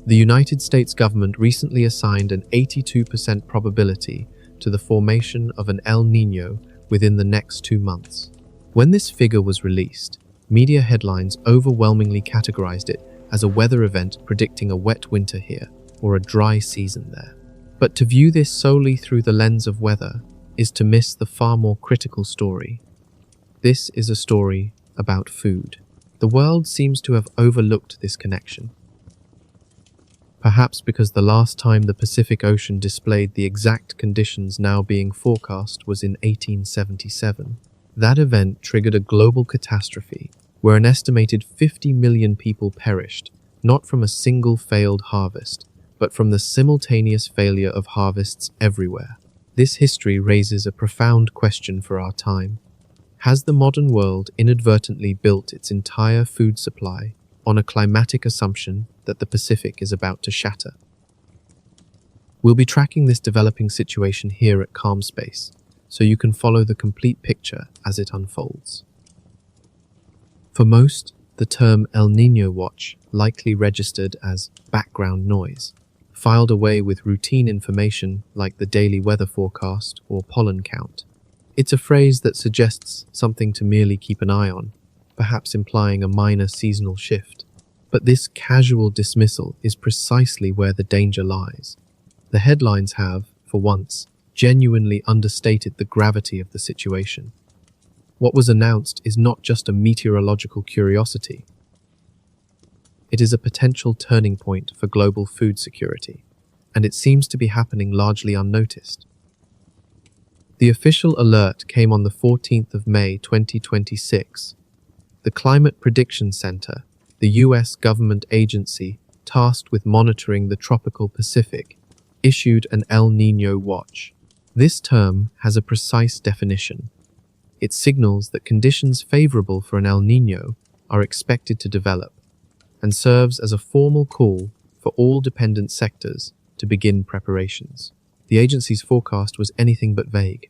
The United States government recently assigned an 82% probability to the formation of an El Niño within the next 2 months. When this figure was released, media headlines overwhelmingly categorized it as a weather event predicting a wet winter here or a dry season there. But to view this solely through the lens of weather is to miss the far more critical story. This is a story about food. The world seems to have overlooked this connection. Perhaps because the last time the Pacific Ocean displayed the exact conditions now being forecast was in 1877. That event triggered a global catastrophe where an estimated 50 million people perished, not from a single failed harvest, but from the simultaneous failure of harvests everywhere. This history raises a profound question for our time. Has the modern world inadvertently built its entire food supply on a climatic assumption that the Pacific is about to shatter? We'll be tracking this developing situation here at Calm Space, so you can follow the complete picture as it unfolds. For most, the term El Niño watch likely registered as background noise, filed away with routine information like the daily weather forecast or pollen count. It's a phrase that suggests something to merely keep an eye on, perhaps implying a minor seasonal shift. But this casual dismissal is precisely where the danger lies. The headlines have, for once, genuinely understated the gravity of the situation. What was announced is not just a meteorological curiosity. It is a potential turning point for global food security, and it seems to be happening largely unnoticed. The official alert came on the 14th of May 2026. The Climate Prediction Center, the US government agency tasked with monitoring the tropical Pacific, issued an El Niño watch. This term has a precise definition. It signals that conditions favorable for an El Niño are expected to develop, and serves as a formal call for all dependent sectors to begin preparations. The agency's forecast was anything but vague.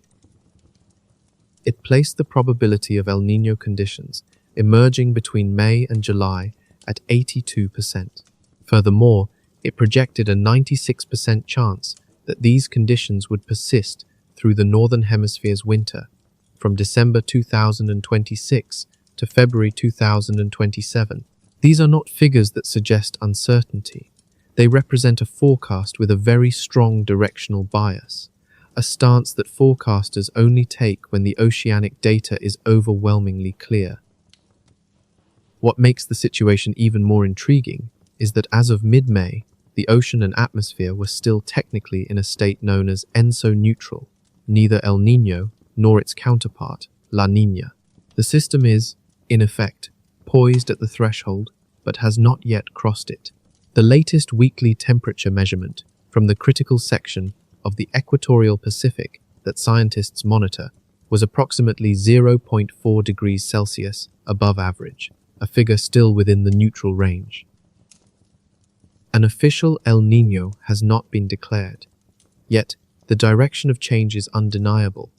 It placed the probability of El Niño conditions emerging between May and July at 82%. Furthermore, it projected a 96% chance that these conditions would persist through the Northern Hemisphere's winter, from December 2026 to February 2027. These are not figures that suggest uncertainty. They represent a forecast with a very strong directional bias, a stance that forecasters only take when the oceanic data is overwhelmingly clear. What makes the situation even more intriguing is that as of mid-May, the ocean and atmosphere were still technically in a state known as ENSO-neutral, neither El Niño nor its counterpart, La Niña. The system is, in effect, poised at the threshold, but has not yet crossed it. The latest weekly temperature measurement from the critical section of the equatorial Pacific that scientists monitor was approximately 0.4 degrees Celsius above average, a figure still within the neutral range. An official El Niño has not been declared, yet the direction of change is undeniable.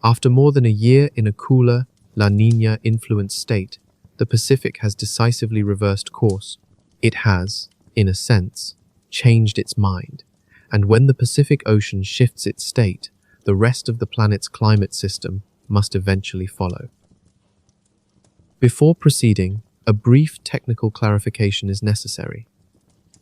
After more than a year in a cooler, La Niña-influenced state, the Pacific has decisively reversed course. It has, in a sense, changed its mind, and when the Pacific Ocean shifts its state, the rest of the planet's climate system must eventually follow. Before proceeding, a brief technical clarification is necessary.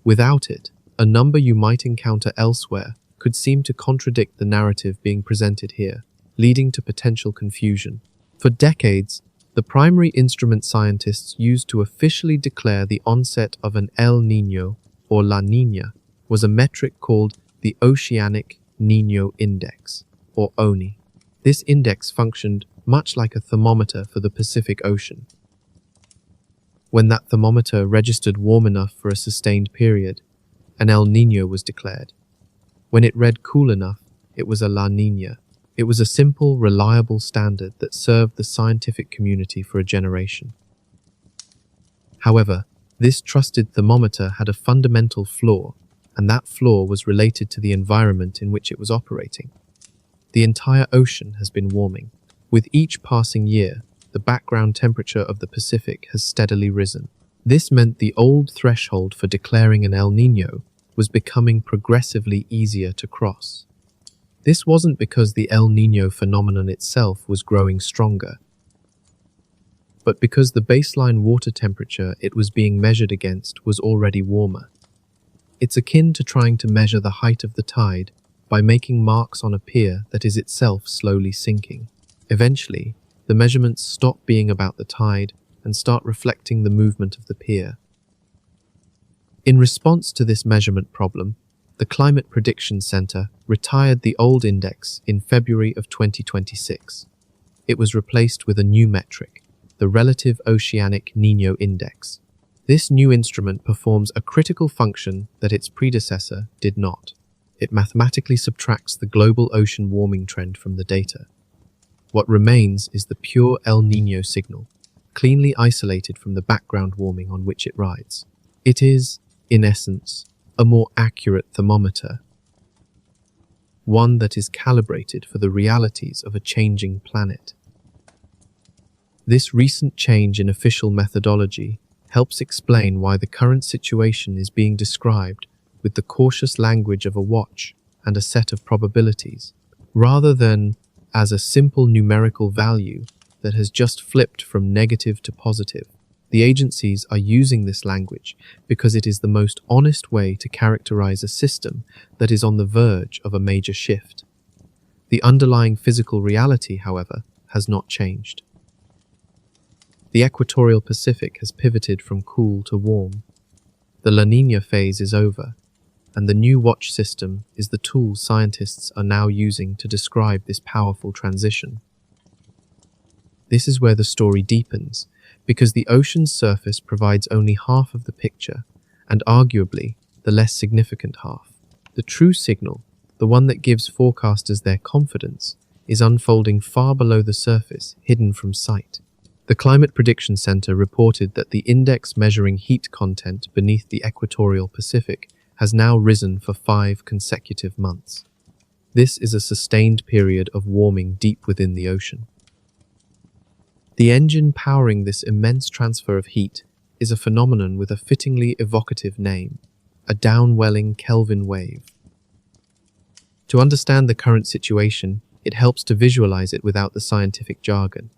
Without it, a number you might encounter elsewhere could seem to contradict the narrative being presented here, leading to potential confusion. For decades, the primary instrument scientists used to officially declare the onset of an El Niño or La Niña was a metric called the Oceanic Niño Index, or ONI. This index functioned much like a thermometer for the Pacific Ocean. When that thermometer registered warm enough for a sustained period, an El Niño was declared. When it read cool enough, it was a La Niña. It was a simple, reliable standard that served the scientific community for a generation. However, this trusted thermometer had a fundamental flaw, and that flaw was related to the environment in which it was operating. The entire ocean has been warming. With each passing year, the background temperature of the Pacific has steadily risen. This meant the old threshold for declaring an El Niño was becoming progressively easier to cross. This wasn't because the El Niño phenomenon itself was growing stronger, but because the baseline water temperature it was being measured against was already warmer. It's akin to trying to measure the height of the tide by making marks on a pier that is itself slowly sinking. Eventually, the measurements stop being about the tide and start reflecting the movement of the pier. In response to this measurement problem, the Climate Prediction Center retired the old index in February of 2026. It was replaced with a new metric, the Relative Oceanic Niño Index. This new instrument performs a critical function that its predecessor did not. It mathematically subtracts the global ocean warming trend from the data. What remains is the pure El Niño signal, cleanly isolated from the background warming on which it rides. It is, in essence, a more accurate thermometer, one that is calibrated for the realities of a changing planet. This recent change in official methodology helps explain why the current situation is being described with the cautious language of a watch and a set of probabilities, rather than as a simple numerical value that has just flipped from negative to positive. The agencies are using this language because it is the most honest way to characterize a system that is on the verge of a major shift. The underlying physical reality, however, has not changed. The equatorial Pacific has pivoted from cool to warm. The La Niña phase is over, and the new watch system is the tool scientists are now using to describe this powerful transition. This is where the story deepens, because the ocean's surface provides only half of the picture, and arguably the less significant half. The true signal, the one that gives forecasters their confidence, is unfolding far below the surface, hidden from sight. The Climate Prediction Center reported that the index measuring heat content beneath the equatorial Pacific has now risen for 5 consecutive months. This is a sustained period of warming deep within the ocean. The engine powering this immense transfer of heat is a phenomenon with a fittingly evocative name, a downwelling Kelvin wave. To understand the current situation, it helps to visualize it without the scientific jargon.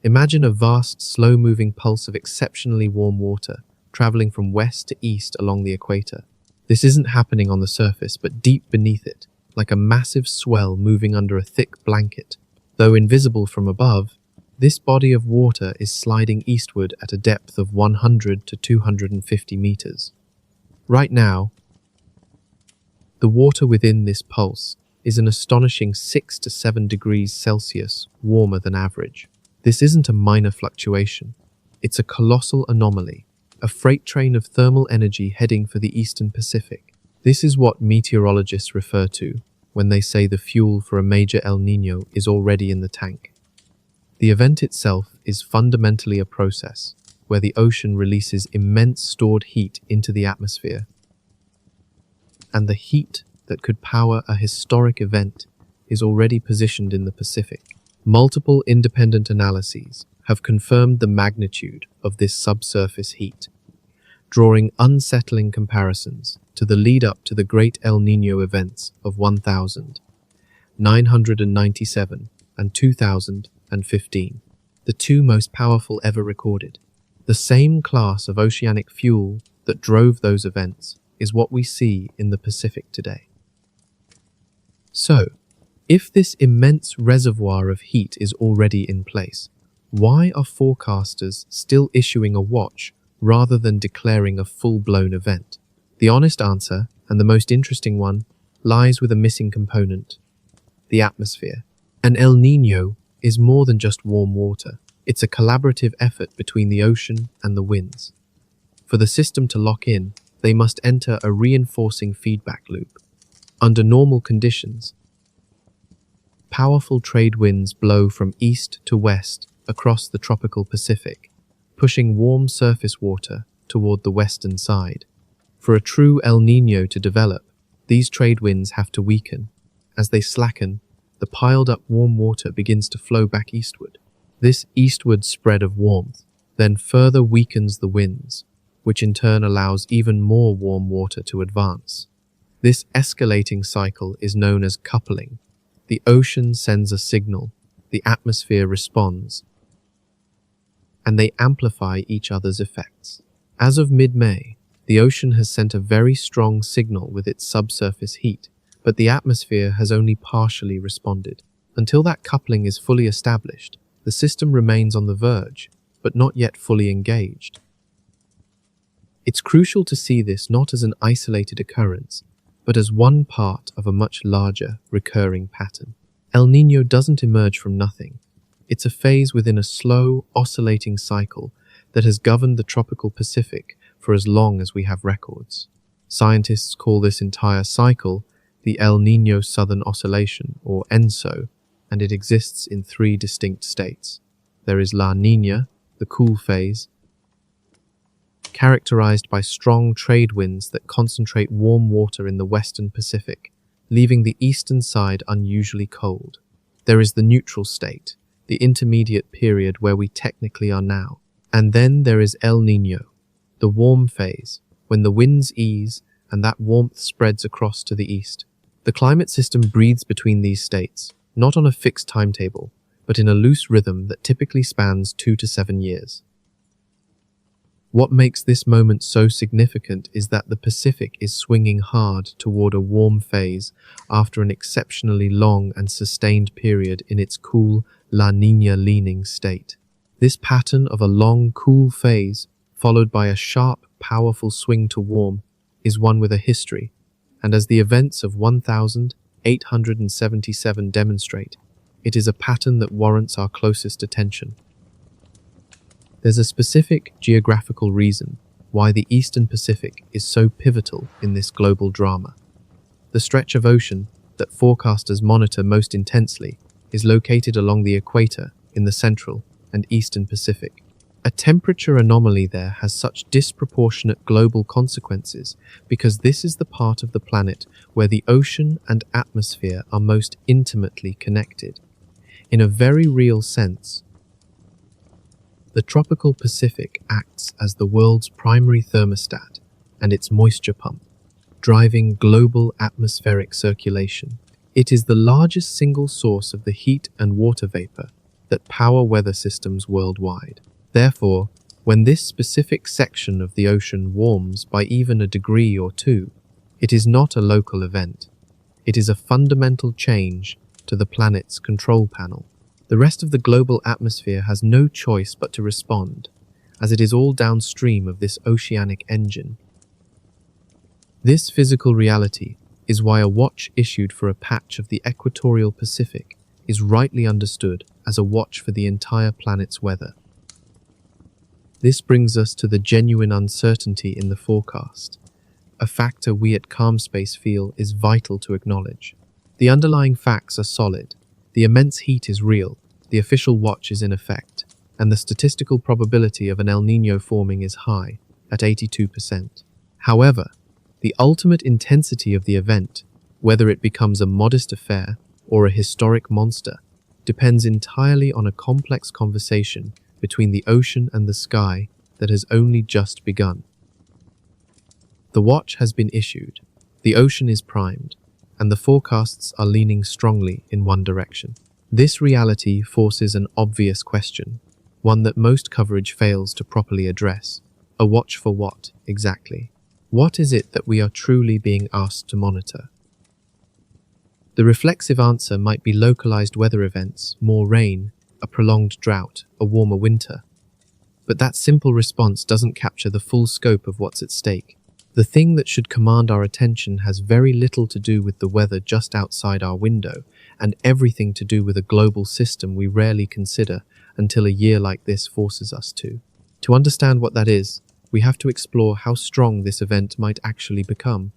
Imagine a vast, slow-moving pulse of exceptionally warm water traveling from west to east along the equator. This isn't happening on the surface, but deep beneath it, like a massive swell moving under a thick blanket. Though invisible from above, this body of water is sliding eastward at a depth of 100 to 250 meters. Right now, the water within this pulse is an astonishing 6 to 7 degrees Celsius warmer than average. This isn't a minor fluctuation. It's a colossal anomaly, a freight train of thermal energy heading for the eastern Pacific. This is what meteorologists refer to when they say the fuel for a major El Niño is already in the tank. The event itself is fundamentally a process where the ocean releases immense stored heat into the atmosphere. And the heat that could power a historic event is already positioned in the Pacific. Multiple independent analyses have confirmed the magnitude of this subsurface heat, drawing unsettling comparisons to the lead-up to the great El Niño events of 1997 and 2015, the two most powerful ever recorded. The same class of oceanic fuel that drove those events is what we see in the Pacific today. So, if this immense reservoir of heat is already in place, why are forecasters still issuing a watch rather than declaring a full-blown event? The honest answer, and the most interesting one, lies with a missing component: the atmosphere. An El Niño is more than just warm water. It's a collaborative effort between the ocean and the winds. For the system to lock in, they must enter a reinforcing feedback loop. Under normal conditions, powerful trade winds blow from east to west across the tropical Pacific, pushing warm surface water toward the western side. For a true El Niño to develop, these trade winds have to weaken. As they slacken, the piled-up warm water begins to flow back eastward. This eastward spread of warmth then further weakens the winds, which in turn allows even more warm water to advance. This escalating cycle is known as coupling. The ocean sends a signal, the atmosphere responds, and they amplify each other's effects. As of mid-May, the ocean has sent a very strong signal with its subsurface heat, but the atmosphere has only partially responded. Until that coupling is fully established, the system remains on the verge, but not yet fully engaged. It's crucial to see this not as an isolated occurrence, but as one part of a much larger, recurring pattern. El Niño doesn't emerge from nothing. It's a phase within a slow, oscillating cycle that has governed the tropical Pacific for as long as we have records. Scientists call this entire cycle the El Niño Southern Oscillation, or ENSO, and it exists in three distinct states. There is La Niña, the cool phase, characterized by strong trade winds that concentrate warm water in the western Pacific, leaving the eastern side unusually cold. There is the neutral state, the intermediate period where we technically are now. And then there is El Niño, the warm phase, when the winds ease and that warmth spreads across to the east. The climate system breathes between these states, not on a fixed timetable, but in a loose rhythm that typically spans 2 to 7 years. What makes this moment so significant is that the Pacific is swinging hard toward a warm phase after an exceptionally long and sustained period in its cool La Niña-leaning state. This pattern of a long, cool phase, followed by a sharp, powerful swing to warm, is one with a history, and as the events of 1877 demonstrate, it is a pattern that warrants our closest attention. There's a specific geographical reason why the Eastern Pacific is so pivotal in this global drama. The stretch of ocean that forecasters monitor most intensely is located along the equator in the Central and Eastern Pacific. A temperature anomaly there has such disproportionate global consequences because this is the part of the planet where the ocean and atmosphere are most intimately connected. In a very real sense, the tropical Pacific acts as the world's primary thermostat and its moisture pump, driving global atmospheric circulation. It is the largest single source of the heat and water vapor that power weather systems worldwide. Therefore, when this specific section of the ocean warms by even a degree or two, it is not a local event. It is a fundamental change to the planet's control panel. The rest of the global atmosphere has no choice but to respond, as it is all downstream of this oceanic engine. This physical reality is why a watch issued for a patch of the equatorial Pacific is rightly understood as a watch for the entire planet's weather. This brings us to the genuine uncertainty in the forecast, a factor we at Calm Space feel is vital to acknowledge. The underlying facts are solid. The immense heat is real, the official watch is in effect, and the statistical probability of an El Niño forming is high, at 82%. However, the ultimate intensity of the event, whether it becomes a modest affair or a historic monster, depends entirely on a complex conversation between the ocean and the sky that has only just begun. The watch has been issued, the ocean is primed, and the forecasts are leaning strongly in one direction. This reality forces an obvious question, one that most coverage fails to properly address. A watch for what, exactly? What is it that we are truly being asked to monitor? The reflexive answer might be localized weather events, more rain, a prolonged drought, a warmer winter. But that simple response doesn't capture the full scope of what's at stake. The thing that should command our attention has very little to do with the weather just outside our window, and everything to do with a global system we rarely consider until a year like this forces us to. To understand what that is, we have to explore how strong this event might actually become.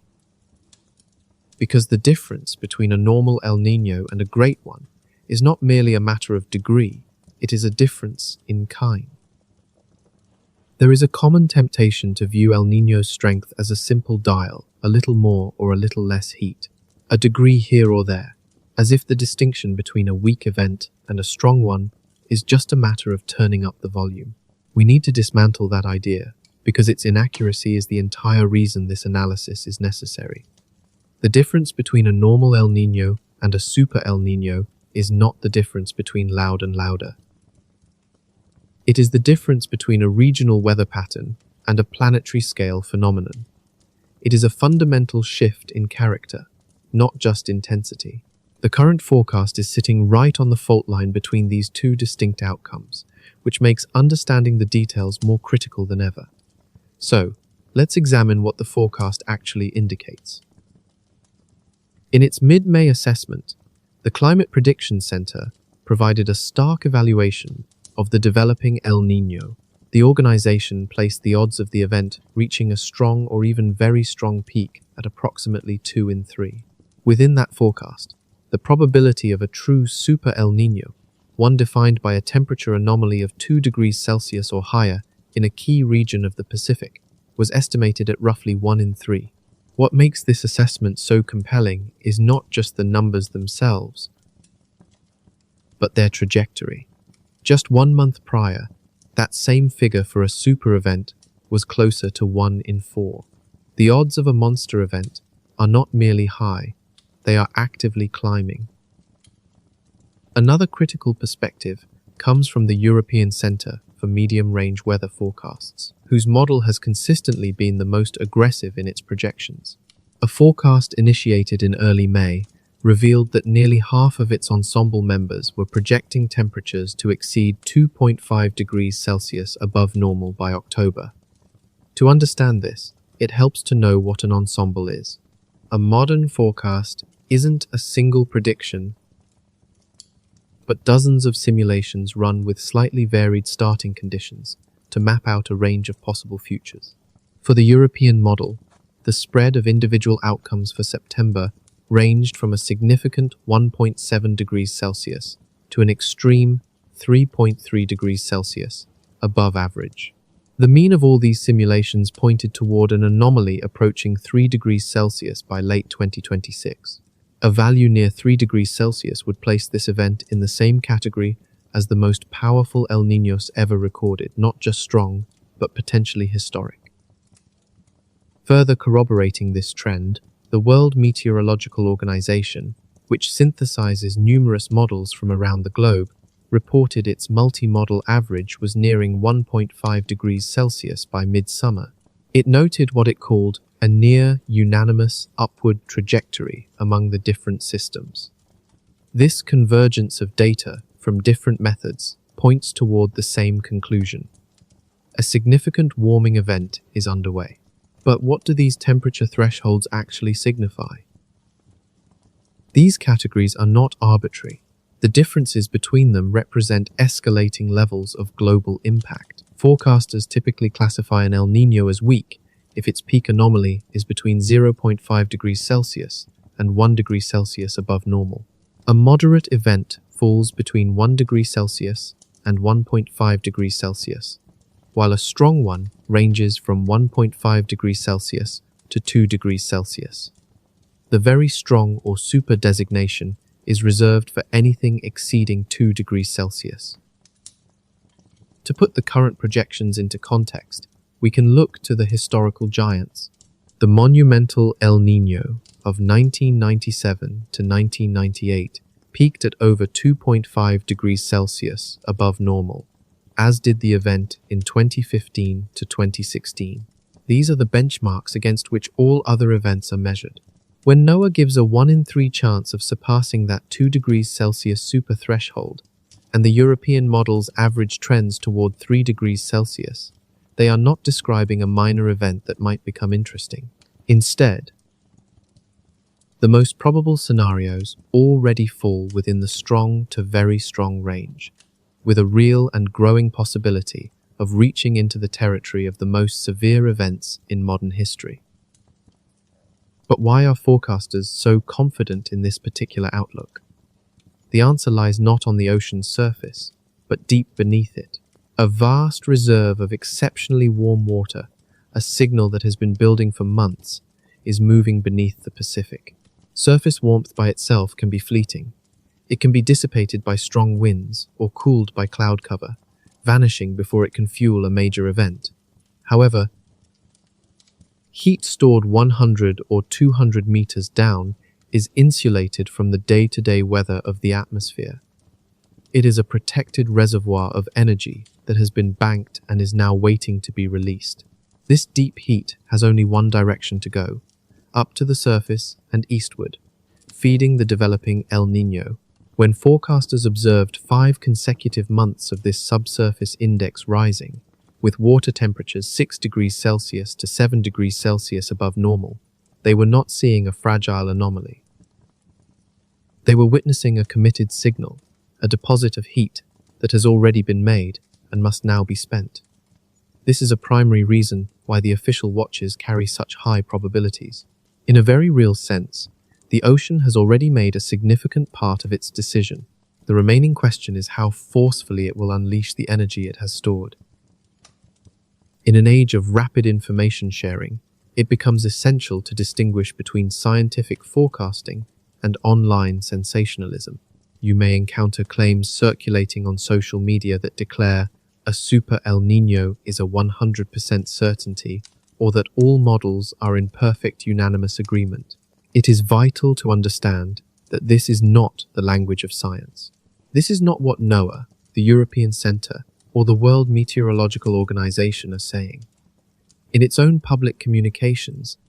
Because the difference between a normal El Niño and a great one is not merely a matter of degree, it is a difference in kind. There is a common temptation to view El Niño's strength as a simple dial, a little more or a little less heat, a degree here or there, as if the distinction between a weak event and a strong one is just a matter of turning up the volume. We need to dismantle that idea, because its inaccuracy is the entire reason this analysis is necessary. The difference between a normal El Niño and a super El Niño is not the difference between loud and louder. It is the difference between a regional weather pattern and a planetary-scale phenomenon. It is a fundamental shift in character, not just intensity. The current forecast is sitting right on the fault line between these two distinct outcomes, which makes understanding the details more critical than ever. So, let's examine what the forecast actually indicates. In its mid-May assessment, the Climate Prediction Center provided a stark evaluation of the developing El Niño. The organization placed the odds of the event reaching a strong or even very strong peak at approximately 2 in 3. Within that forecast, the probability of a true super El Niño, one defined by a temperature anomaly of 2 degrees Celsius or higher in a key region of the Pacific, was estimated at roughly 1 in 3. What makes this assessment so compelling is not just the numbers themselves, but their trajectory. Just 1 month prior, that same figure for a super event was closer to 1 in 4. The odds of a monster event are not merely high, they are actively climbing. Another critical perspective comes from the European Centre for Medium-Range Weather Forecasts, whose model has consistently been the most aggressive in its projections. A forecast initiated in early May revealed that nearly half of its ensemble members were projecting temperatures to exceed 2.5 degrees Celsius above normal by October. To understand this, it helps to know what an ensemble is. A modern forecast isn't a single prediction, but dozens of simulations run with slightly varied starting conditions to map out a range of possible futures. For the European model, the spread of individual outcomes for September ranged from a significant 1.7 degrees Celsius to an extreme 3.3 degrees Celsius above average. The mean of all these simulations pointed toward an anomaly approaching 3 degrees Celsius by late 2026. A value near 3 degrees Celsius would place this event in the same category as the most powerful El Niños ever recorded, not just strong, but potentially historic. Further corroborating this trend, the World Meteorological Organization, which synthesizes numerous models from around the globe, reported its multi-model average was nearing 1.5 degrees Celsius by midsummer. It noted what it called a near unanimous upward trajectory among the different systems. This convergence of data from different methods points toward the same conclusion. A significant warming event is underway. But what do these temperature thresholds actually signify? These categories are not arbitrary. The differences between them represent escalating levels of global impact. Forecasters typically classify an El Niño as weak if its peak anomaly is between 0.5 degrees Celsius and 1 degree Celsius above normal. A moderate event falls between 1 degree Celsius and 1.5 degrees Celsius, while a strong one ranges from 1.5 degrees Celsius to 2 degrees Celsius. The very strong or super designation is reserved for anything exceeding 2 degrees Celsius. To put the current projections into context, we can look to the historical giants. The monumental El Niño of 1997 to 1998 peaked at over 2.5 degrees Celsius above normal, as did the event in 2015 to 2016. These are the benchmarks against which all other events are measured. When NOAA gives a 1 in 3 chance of surpassing that 2 degrees Celsius super threshold, and the European models average trends toward 3 degrees Celsius, they are not describing a minor event that might become interesting. Instead, the most probable scenarios already fall within the strong to very strong range, with a real and growing possibility of reaching into the territory of the most severe events in modern history. But why are forecasters so confident in this particular outlook? The answer lies not on the ocean's surface, but deep beneath it. A vast reserve of exceptionally warm water, a signal that has been building for months, is moving beneath the Pacific. Surface warmth by itself can be fleeting. It can be dissipated by strong winds or cooled by cloud cover, vanishing before it can fuel a major event. However, Heat stored 100 or 200 meters down is insulated from the day-to-day weather of the atmosphere. It is a protected reservoir of energy that has been banked and is now waiting to be released. This deep heat has only one direction to go, up to the surface and eastward, feeding the developing El Niño. When forecasters observed 5 consecutive months of this subsurface index rising, with water temperatures 6 degrees Celsius to 7 degrees Celsius above normal, they were not seeing a fragile anomaly. They were witnessing a committed signal, a deposit of heat that has already been made and must now be spent. This is a primary reason why the official watches carry such high probabilities. In a very real sense, the ocean has already made a significant part of its decision. The remaining question is how forcefully it will unleash the energy it has stored. In an age of rapid information sharing, it becomes essential to distinguish between scientific forecasting and online sensationalism. You may encounter claims circulating on social media that declare a super El Niño is a 100% certainty, or that all models are in perfect unanimous agreement. It is vital to understand that this is not the language of science. This is not what NOAA, the European Centre, or the World Meteorological Organization are saying. In its own public communications,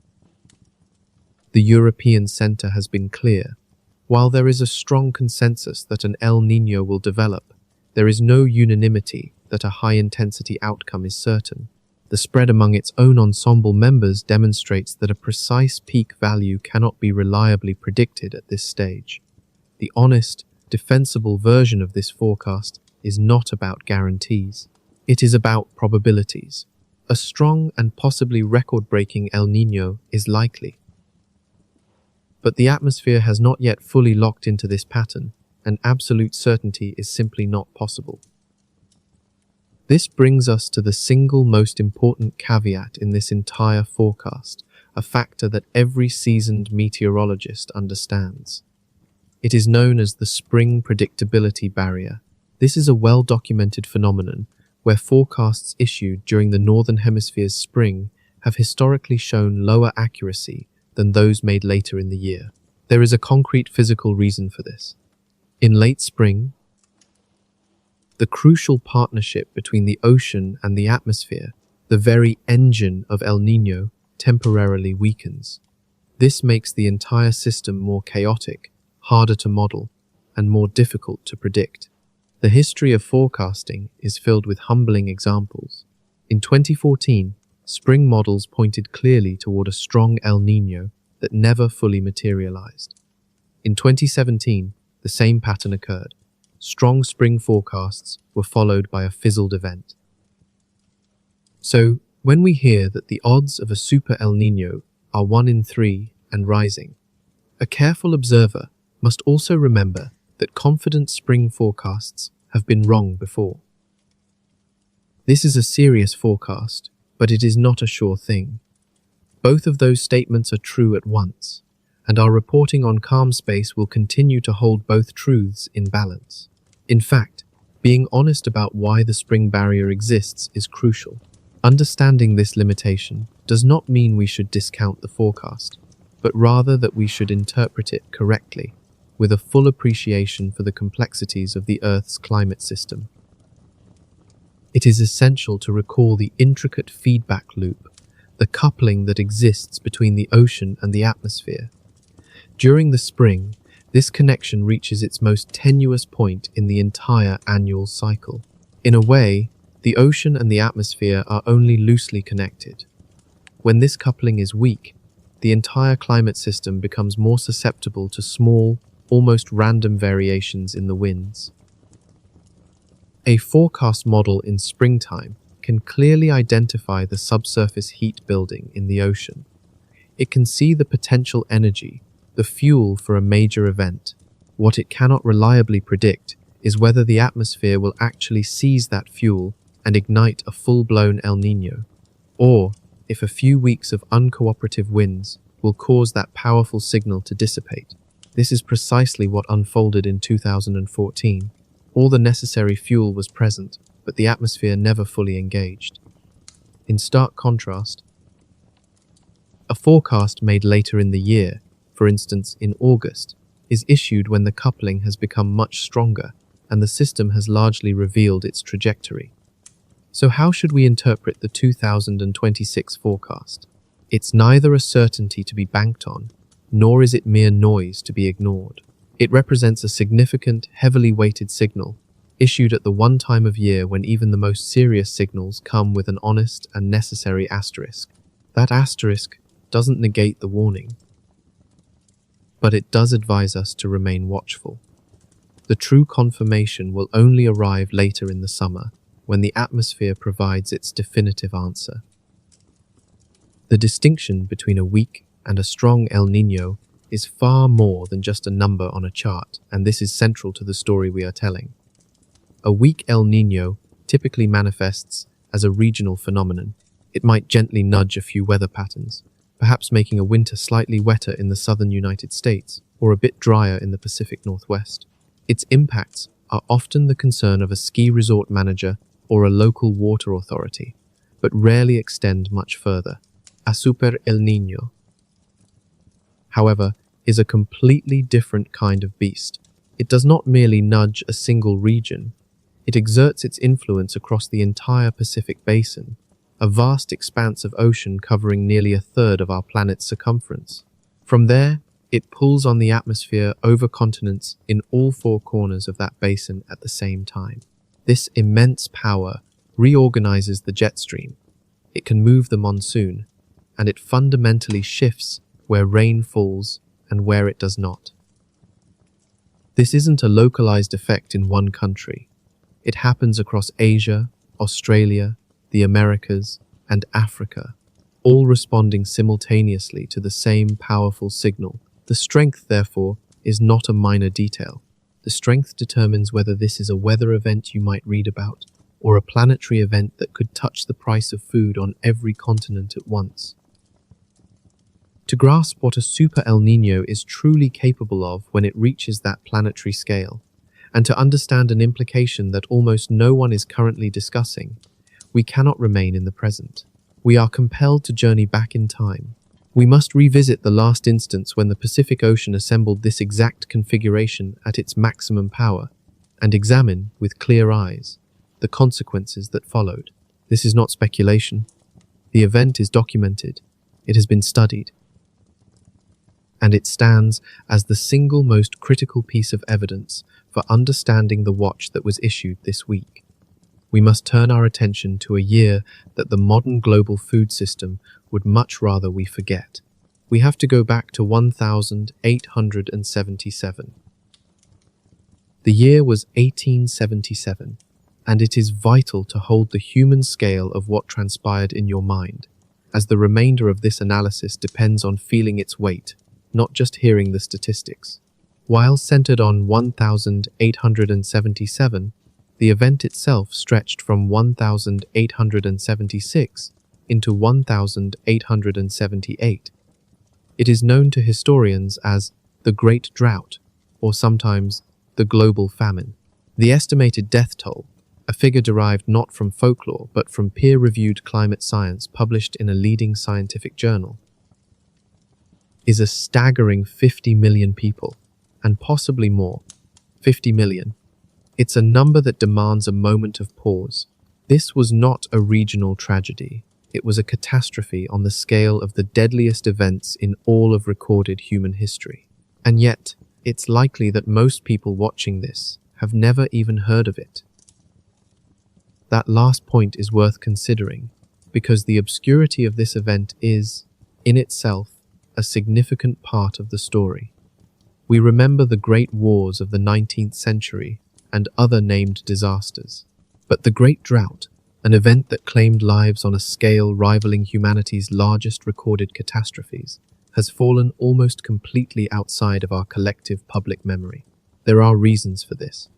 the European Centre has been clear. While there is a strong consensus that an El Niño will develop, there is no unanimity that a high-intensity outcome is certain. The spread among its own ensemble members demonstrates that a precise peak value cannot be reliably predicted at this stage. The honest, defensible version of this forecast is not about guarantees. It is about probabilities. A strong and possibly record-breaking El Niño is likely. But the atmosphere has not yet fully locked into this pattern, and absolute certainty is simply not possible. This brings us to the single most important caveat in this entire forecast, a factor that every seasoned meteorologist understands. It is known as the spring predictability barrier. This is a well-documented phenomenon where forecasts issued during the Northern Hemisphere's spring have historically shown lower accuracy than those made later in the year. There is a concrete physical reason for this. In late spring, the crucial partnership between the ocean and the atmosphere, the very engine of El Niño, temporarily weakens. This makes the entire system more chaotic, harder to model, and more difficult to predict. The history of forecasting is filled with humbling examples. In 2014, spring models pointed clearly toward a strong El Niño that never fully materialized. In 2017, the same pattern occurred. Strong spring forecasts were followed by a fizzled event. So, when we hear that the odds of a super El Niño are 1 in 3 and rising, a careful observer must also remember that confident spring forecasts have been wrong before. This is a serious forecast, but it is not a sure thing. Both of those statements are true at once, and our reporting on Calm Space will continue to hold both truths in balance. In fact, being honest about why the spring barrier exists is crucial. Understanding this limitation does not mean we should discount the forecast, but rather that we should interpret it correctly, with a full appreciation for the complexities of the Earth's climate system. It is essential to recall the intricate feedback loop, the coupling that exists between the ocean and the atmosphere. During the spring, this connection reaches its most tenuous point in the entire annual cycle. In a way, the ocean and the atmosphere are only loosely connected. When this coupling is weak, the entire climate system becomes more susceptible to small, almost random variations in the winds. A forecast model in springtime can clearly identify the subsurface heat building in the ocean. It can see the potential energy, the fuel for a major event. What it cannot reliably predict is whether the atmosphere will actually seize that fuel and ignite a full-blown El Niño, or if a few weeks of uncooperative winds will cause that powerful signal to dissipate. This is precisely what unfolded in 2014. All the necessary fuel was present, but the atmosphere never fully engaged. In stark contrast, A forecast made later in the year, for instance in August, is issued when the coupling has become much stronger and the system has largely revealed its trajectory. So how should we interpret the 2026 forecast? It's neither a certainty to be banked on, nor is it mere noise to be ignored. It represents a significant, heavily weighted signal, issued at the one time of year when even the most serious signals come with an honest and necessary asterisk. That asterisk doesn't negate the warning, but it does advise us to remain watchful. The true confirmation will only arrive later in the summer, when the atmosphere provides its definitive answer. The distinction between a weak and a strong El Niño is far more than just a number on a chart, and this is central to the story we are telling. A weak El Niño typically manifests as a regional phenomenon. It might gently nudge a few weather patterns, perhaps making a winter slightly wetter in the southern United States or a bit drier in the Pacific Northwest. Its impacts are often the concern of a ski resort manager or a local water authority, but rarely extend much further. A super El Niño, however, is a completely different kind of beast. It does not merely nudge a single region, it exerts its influence across the entire Pacific Basin, a vast expanse of ocean covering nearly a third of our planet's circumference. From there, it pulls on the atmosphere over continents in all four corners of that basin at the same time. This immense power reorganizes the jet stream. It can move the monsoon, and it fundamentally shifts where rain falls and where it does not. This isn't a localized effect in one country. It happens across Asia, Australia, the Americas, and Africa, all responding simultaneously to the same powerful signal. The strength, therefore, is not a minor detail. The strength determines whether this is a weather event you might read about, or a planetary event that could touch the price of food on every continent at once. To grasp what a super El Niño is truly capable of when it reaches that planetary scale, and to understand an implication that almost no one is currently discussing, we cannot remain in the present. We are compelled to journey back in time. We must revisit the last instance when the Pacific Ocean assembled this exact configuration at its maximum power, and examine, with clear eyes, the consequences that followed. This is not speculation. The event is documented. It has been studied. And it stands as the single most critical piece of evidence for understanding the watch that was issued this week. We must turn our attention to a year that the modern global food system would much rather we forget. We have to go back to 1877. The year was 1877, and it is vital to hold the human scale of what transpired in your mind, as the remainder of this analysis depends on feeling its weight, not just hearing the statistics. While centered on 1877, the event itself stretched from 1876 into 1878. It is known to historians as the Great Drought, or sometimes the Global Famine. The estimated death toll, a figure derived not from folklore but from peer-reviewed climate science published in a leading scientific journal, is a staggering 50 million people, and possibly more. 50 million. It's a number that demands a moment of pause. This was not a regional tragedy. It was a catastrophe on the scale of the deadliest events in all of recorded human history. And yet, it's likely that most people watching this have never even heard of it. That last point is worth considering, because the obscurity of this event is, in itself, a significant part of the story. We remember the great wars of the 19th century and other named disasters. But the Great Drought, an event that claimed lives on a scale rivaling humanity's largest recorded catastrophes, has fallen almost completely outside of our collective public memory. There are reasons for this.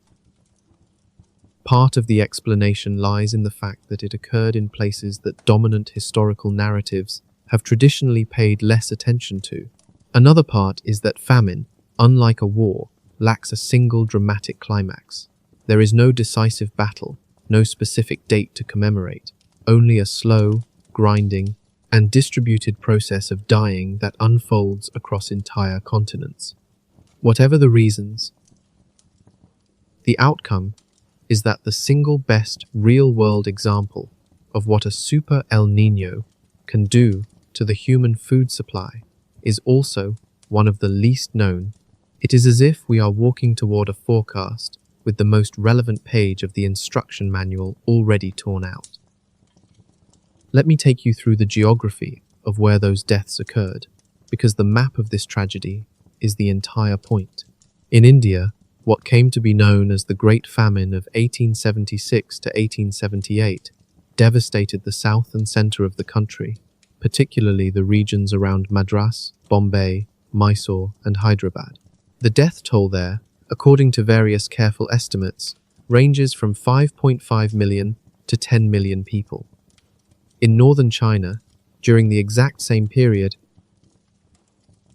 Part of the explanation lies in the fact that it occurred in places that dominant historical narratives have traditionally paid less attention to. Another part is that famine, unlike a war, lacks a single dramatic climax. There is no decisive battle, no specific date to commemorate, only a slow, grinding, and distributed process of dying that unfolds across entire continents. Whatever the reasons, the outcome is that the single best real-world example of what a super El Niño can do to the human food supply is also one of the least known. It is as if we are walking toward a forecast with the most relevant page of the instruction manual already torn out. Let me take you through the geography of where those deaths occurred, because the map of this tragedy is the entire point. In India, what came to be known as the Great Famine of 1876 to 1878 devastated the south and center of the country, particularly the regions around Madras, Bombay, Mysore, and Hyderabad. The death toll there, according to various careful estimates, ranges from 5.5 million to 10 million people. In northern China, during the exact same period,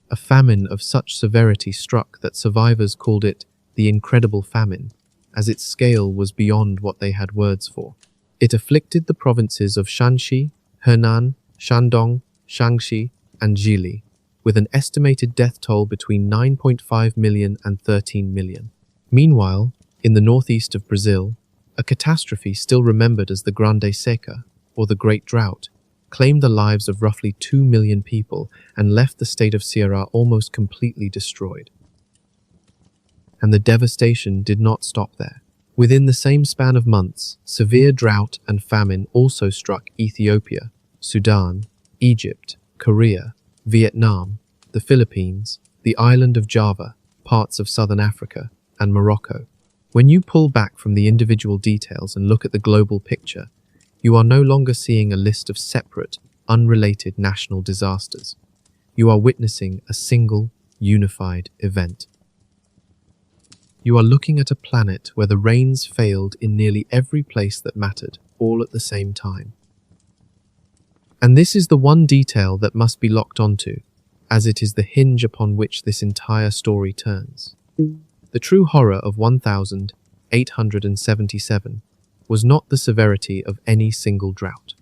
a famine of such severity struck that survivors called it the Incredible Famine, as its scale was beyond what they had words for. It afflicted the provinces of Shanxi, Henan, Shandong, Shaanxi, and Zhili, with an estimated death toll between 9.5 million and 13 million. Meanwhile, in the northeast of Brazil, a catastrophe still remembered as the Grande Seca, or the Great Drought, claimed the lives of roughly 2 million people and left the state of Ceará almost completely destroyed. And the devastation did not stop there. Within the same span of months, severe drought and famine also struck Ethiopia, Sudan, Egypt, Korea, Vietnam, the Philippines, the island of Java, parts of southern Africa, and Morocco. When you pull back from the individual details and look at the global picture, you are no longer seeing a list of separate, unrelated national disasters. You are witnessing a single, unified event. You are looking at a planet where the rains failed in nearly every place that mattered, all at the same time. And this is the one detail that must be locked onto, as it is the hinge upon which this entire story turns. The true horror of 1877 was not the severity of any single drought.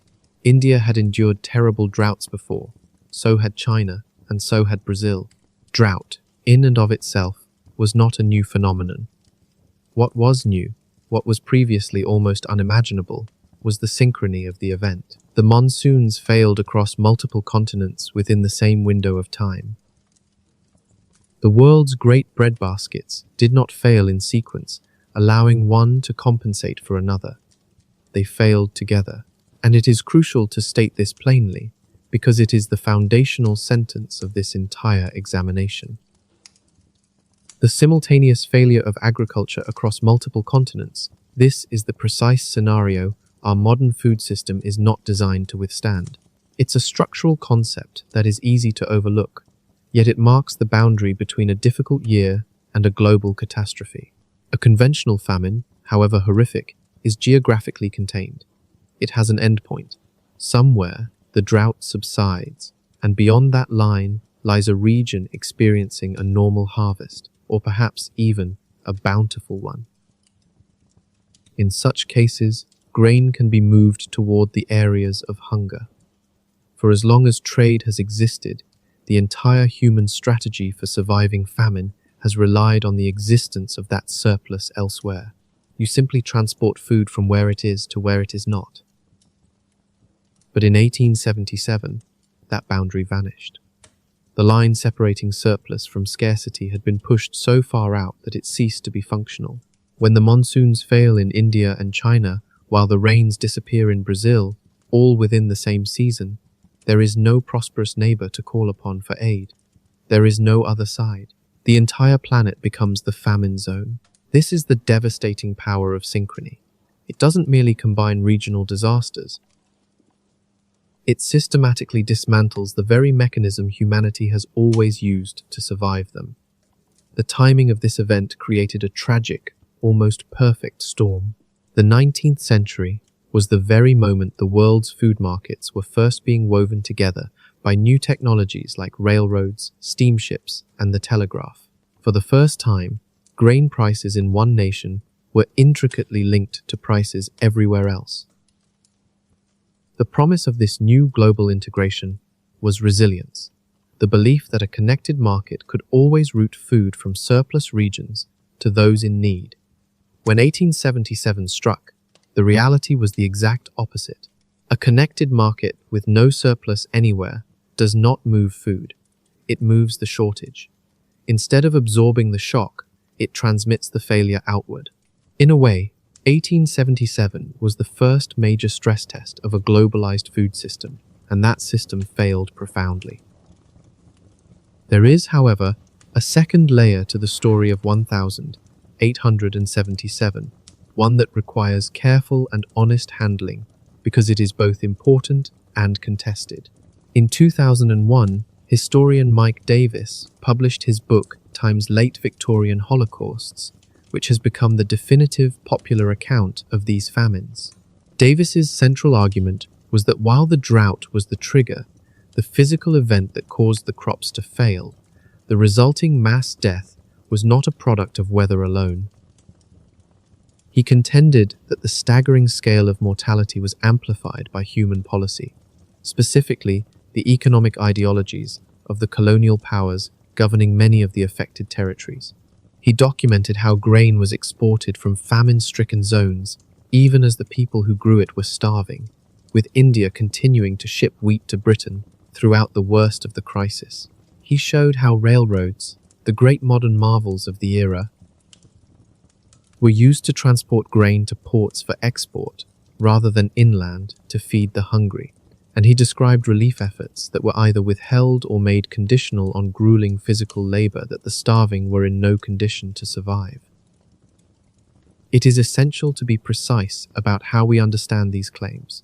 India had endured terrible droughts before, so had China, and so had Brazil. Drought, in and of itself, was not a new phenomenon. What was new, what was previously almost unimaginable, was the synchrony of the event. The monsoons failed across multiple continents within the same window of time. The world's great breadbaskets did not fail in sequence, allowing one to compensate for another. They failed together, and it is crucial to state this plainly, because it is the foundational sentence of this entire examination. The simultaneous failure of agriculture across multiple continents, this is the precise scenario our modern food system is not designed to withstand. It's a structural concept that is easy to overlook, yet it marks the boundary between a difficult year and a global catastrophe. A conventional famine, however horrific, is geographically contained. It has an endpoint. Somewhere, the drought subsides, and beyond that line lies a region experiencing a normal harvest, or perhaps even a bountiful one. In such cases, grain can be moved toward the areas of hunger. For as long as trade has existed, the entire human strategy for surviving famine has relied on the existence of that surplus elsewhere. You simply transport food from where it is to where it is not. But in 1877, that boundary vanished. The line separating surplus from scarcity had been pushed so far out that it ceased to be functional. When the monsoons fail in India and China, while the rains disappear in Brazil, all within the same season, there is no prosperous neighbor to call upon for aid. There is no other side. The entire planet becomes the famine zone. This is the devastating power of synchrony. It doesn't merely combine regional disasters. It systematically dismantles the very mechanism humanity has always used to survive them. The timing of this event created a tragic, almost perfect storm. The 19th century was the very moment the world's food markets were first being woven together by new technologies like railroads, steamships, and the telegraph. For the first time, grain prices in one nation were intricately linked to prices everywhere else. The promise of this new global integration was resilience, the belief that a connected market could always route food from surplus regions to those in need. When 1877 struck, the reality was the exact opposite. A connected market with no surplus anywhere does not move food. It moves the shortage. Instead of absorbing the shock, it transmits the failure outward. In a way, 1877 was the first major stress test of a globalized food system, and that system failed profoundly. There is, however, a second layer to the story of 1877, one that requires careful and honest handling because it is both important and contested. In 2001, historian Mike Davis published his book Time's Late Victorian Holocausts, which has become the definitive popular account of these famines. Davis's central argument was that while the drought was the trigger, the physical event that caused the crops to fail, the resulting mass death was not a product of weather alone. He contended that the staggering scale of mortality was amplified by human policy, specifically the economic ideologies of the colonial powers governing many of the affected territories. He documented how grain was exported from famine-stricken zones, even as the people who grew it were starving, with India continuing to ship wheat to Britain throughout the worst of the crisis. He showed how railroads, the great modern marvels of the era, were used to transport grain to ports for export rather than inland to feed the hungry. And he described relief efforts that were either withheld or made conditional on grueling physical labor that the starving were in no condition to survive. It is essential to be precise about how we understand these claims.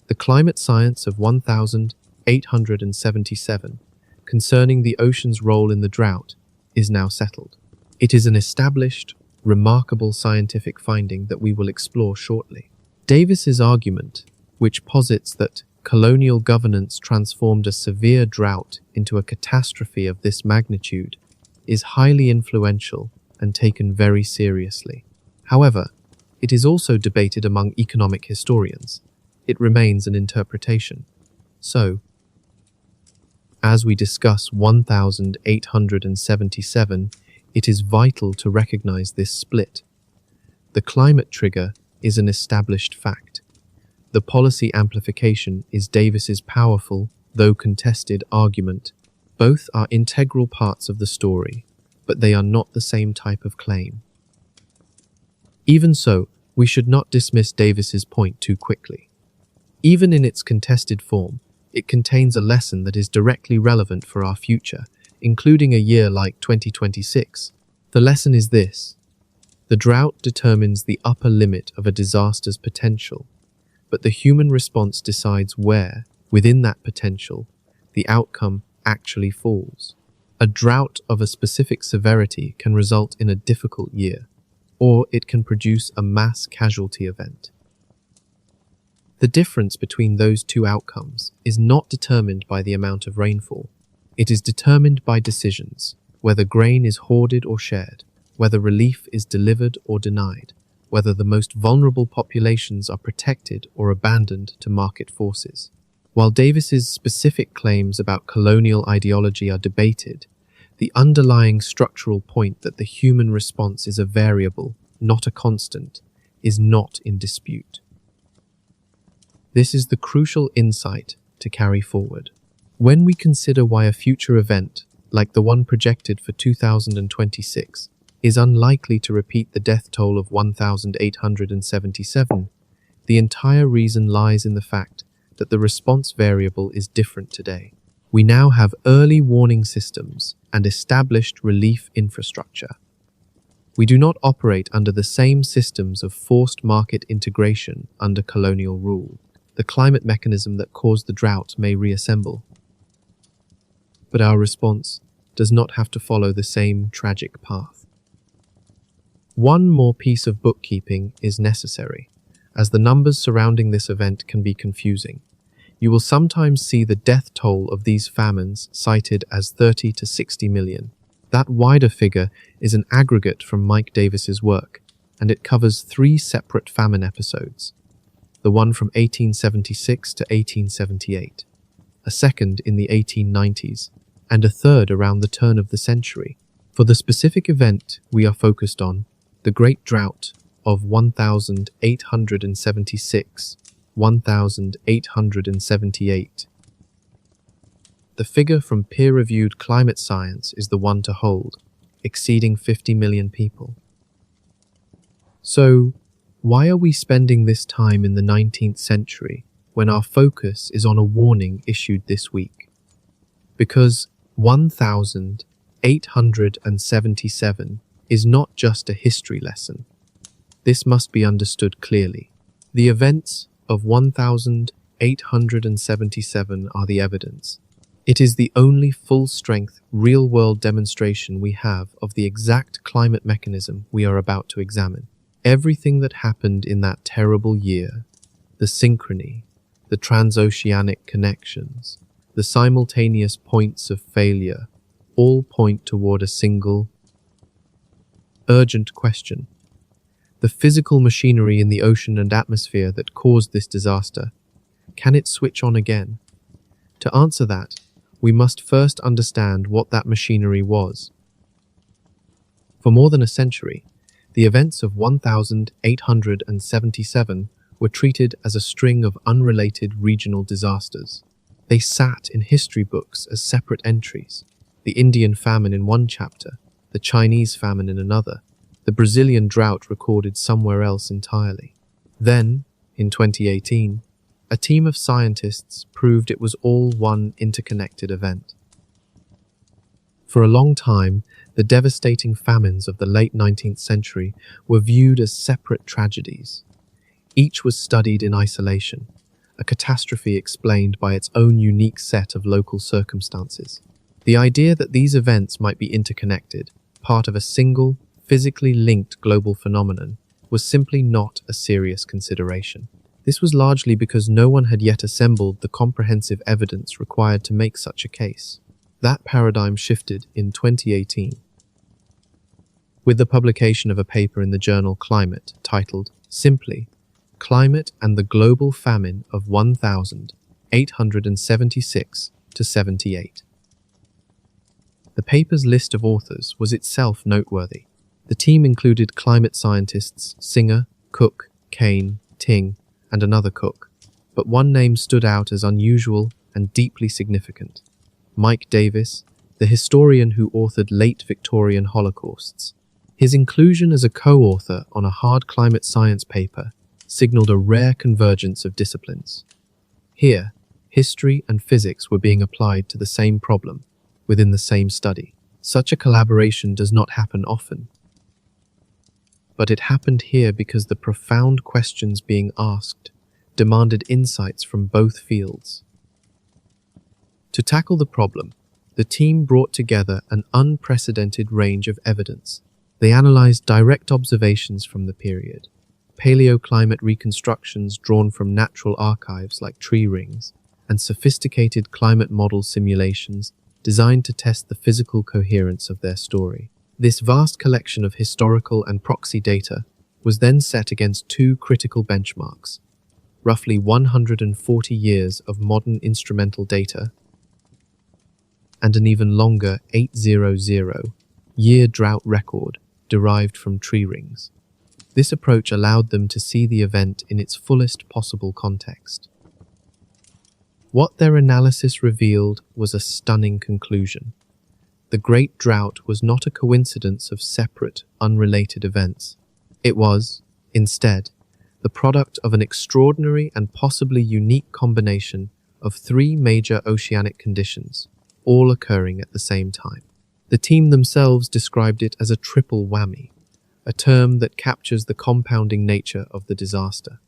The climate science of 1877 concerning the ocean's role in the drought is now settled. It is an established, remarkable scientific finding that we will explore shortly. Davis's argument, which posits that colonial governance transformed a severe drought into a catastrophe of this magnitude, is highly influential and taken very seriously. However, it is also debated among economic historians. It remains an interpretation. So, as we discuss 1877, it is vital to recognize this split. The climate trigger is an established fact. The policy amplification is Davis's powerful, though contested, argument. Both are integral parts of the story, but they are not the same type of claim. Even so, we should not dismiss Davis's point too quickly. Even in its contested form, it contains a lesson that is directly relevant for our future, including a year like 2026. The lesson is this: the drought determines the upper limit of a disaster's potential, but the human response decides where, within that potential, the outcome actually falls. A drought of a specific severity can result in a difficult year, or it can produce a mass casualty event. The difference between those two outcomes is not determined by the amount of rainfall. It is determined by decisions, whether grain is hoarded or shared, whether relief is delivered or denied, whether the most vulnerable populations are protected or abandoned to market forces. While Davis's specific claims about colonial ideology are debated, the underlying structural point that the human response is a variable, not a constant, is not in dispute. This is the crucial insight to carry forward. When we consider why a future event, like the one projected for 2026, is unlikely to repeat the death toll of 1877, the entire reason lies in the fact that the response variable is different today. We now have early warning systems and established relief infrastructure. We do not operate under the same systems of forced market integration under colonial rule. The climate mechanism that caused the drought may reassemble, but our response does not have to follow the same tragic path. One more piece of bookkeeping is necessary, as the numbers surrounding this event can be confusing. You will sometimes see the death toll of these famines cited as 30 to 60 million. That wider figure is an aggregate from Mike Davis's work, and it covers 3 separate famine episodes. the one from 1876 to 1878, a second in the 1890s, and a third around the turn of the century. For the specific event we are focused on, the Great Drought of 1876-1878. The figure from peer-reviewed climate science is the one to hold, exceeding 50 million people. So, why are we spending this time in the 19th century when our focus is on a warning issued this week? Because 1877 is not just a history lesson. This must be understood clearly. The events of 1877 are the evidence. It is the only full-strength, real-world demonstration we have of the exact climate mechanism we are about to examine. Everything that happened in that terrible year, the synchrony, the transoceanic connections, the simultaneous points of failure, all point toward a single, urgent question. The physical machinery in the ocean and atmosphere that caused this disaster, can it switch on again? To answer that, we must first understand what that machinery was. For more than a century, the events of 1877 were treated as a string of unrelated regional disasters. They sat in history books as separate entries, the Indian famine in one chapter, the Chinese famine in another, the Brazilian drought recorded somewhere else entirely. Then, in 2018, a team of scientists proved it was all one interconnected event. For a long time, the devastating famines of the late 19th century were viewed as separate tragedies. Each was studied in isolation, a catastrophe explained by its own unique set of local circumstances. The idea that these events might be interconnected, part of a single, physically linked global phenomenon, was simply not a serious consideration. This was largely because no one had yet assembled the comprehensive evidence required to make such a case. That paradigm shifted in 2018 with the publication of a paper in the journal Climate titled, simply, Climate and the Global Famine of 1876-78. The paper's list of authors was itself noteworthy. The team included climate scientists Singer, Cook, Kane, Ting, and another Cook, but one name stood out as unusual and deeply significant. Mike Davis, the historian who authored late Victorian holocausts. His inclusion as a co-author on a hard climate science paper signaled a rare convergence of disciplines. Here, history and physics were being applied to the same problem within the same study. Such a collaboration does not happen often. But it happened here because the profound questions being asked demanded insights from both fields. To tackle the problem, the team brought together an unprecedented range of evidence. They analyzed direct observations from the period, paleoclimate reconstructions drawn from natural archives like tree rings, and sophisticated climate model simulations designed to test the physical coherence of their story. This vast collection of historical and proxy data was then set against two critical benchmarks, roughly 140 years of modern instrumental data and an even longer 800-year drought record derived from tree rings. This approach allowed them to see the event in its fullest possible context. What their analysis revealed was a stunning conclusion. The Great Drought was not a coincidence of separate, unrelated events. It was, instead, the product of an extraordinary and possibly unique combination of three major oceanic conditions, all occurring at the same time. The team themselves described it as a triple whammy, a term that captures the compounding nature of the disaster.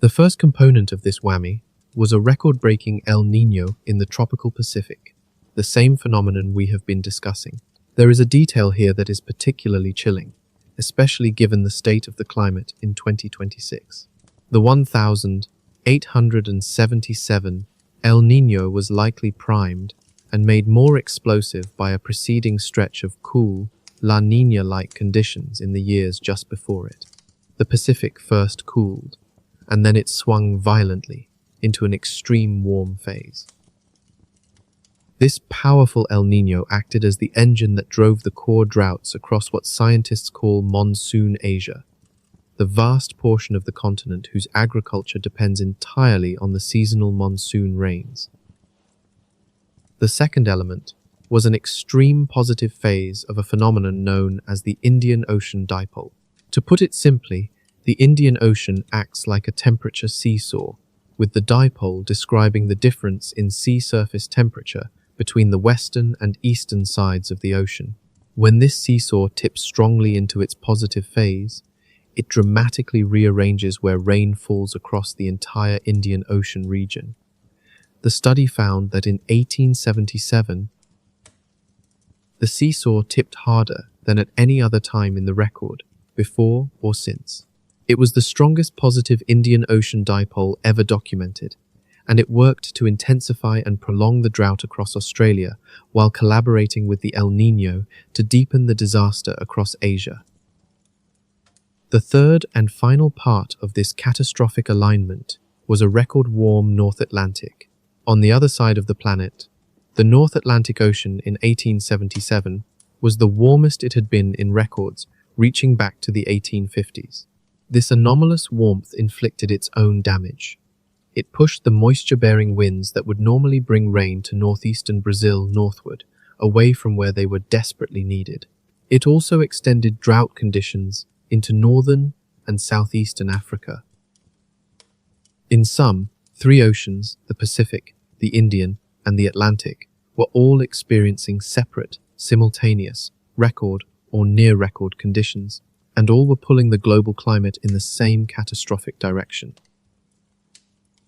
The first component of this whammy was a record-breaking El Niño in the tropical Pacific, the same phenomenon we have been discussing. There is a detail here that is particularly chilling, especially given the state of the climate in 2026. The 1877 El Niño was likely primed and made more explosive by a preceding stretch of cool, La Niña-like conditions in the years just before it. The Pacific first cooled, and then it swung violently into an extreme warm phase. This powerful El Niño acted as the engine that drove the core droughts across what scientists call monsoon Asia, the vast portion of the continent whose agriculture depends entirely on the seasonal monsoon rains. The second element was an extreme positive phase of a phenomenon known as the Indian Ocean dipole. To put it simply, the Indian Ocean acts like a temperature seesaw, with the dipole describing the difference in sea surface temperature between the western and eastern sides of the ocean. When this seesaw tips strongly into its positive phase, it dramatically rearranges where rain falls across the entire Indian Ocean region. The study found that in 1877, the seesaw tipped harder than at any other time in the record, before or since. It was the strongest positive Indian Ocean dipole ever documented, and it worked to intensify and prolong the drought across Australia while collaborating with the El Niño to deepen the disaster across Asia. The third and final part of this catastrophic alignment was a record warm North Atlantic. On the other side of the planet, the North Atlantic Ocean in 1877 was the warmest it had been in records, reaching back to the 1850s. This anomalous warmth inflicted its own damage. It pushed the moisture-bearing winds that would normally bring rain to northeastern Brazil northward, away from where they were desperately needed. It also extended drought conditions into northern and southeastern Africa. In sum, three oceans, the Pacific, the Indian, and the Atlantic, were all experiencing separate, simultaneous, record or near-record conditions, and all were pulling the global climate in the same catastrophic direction.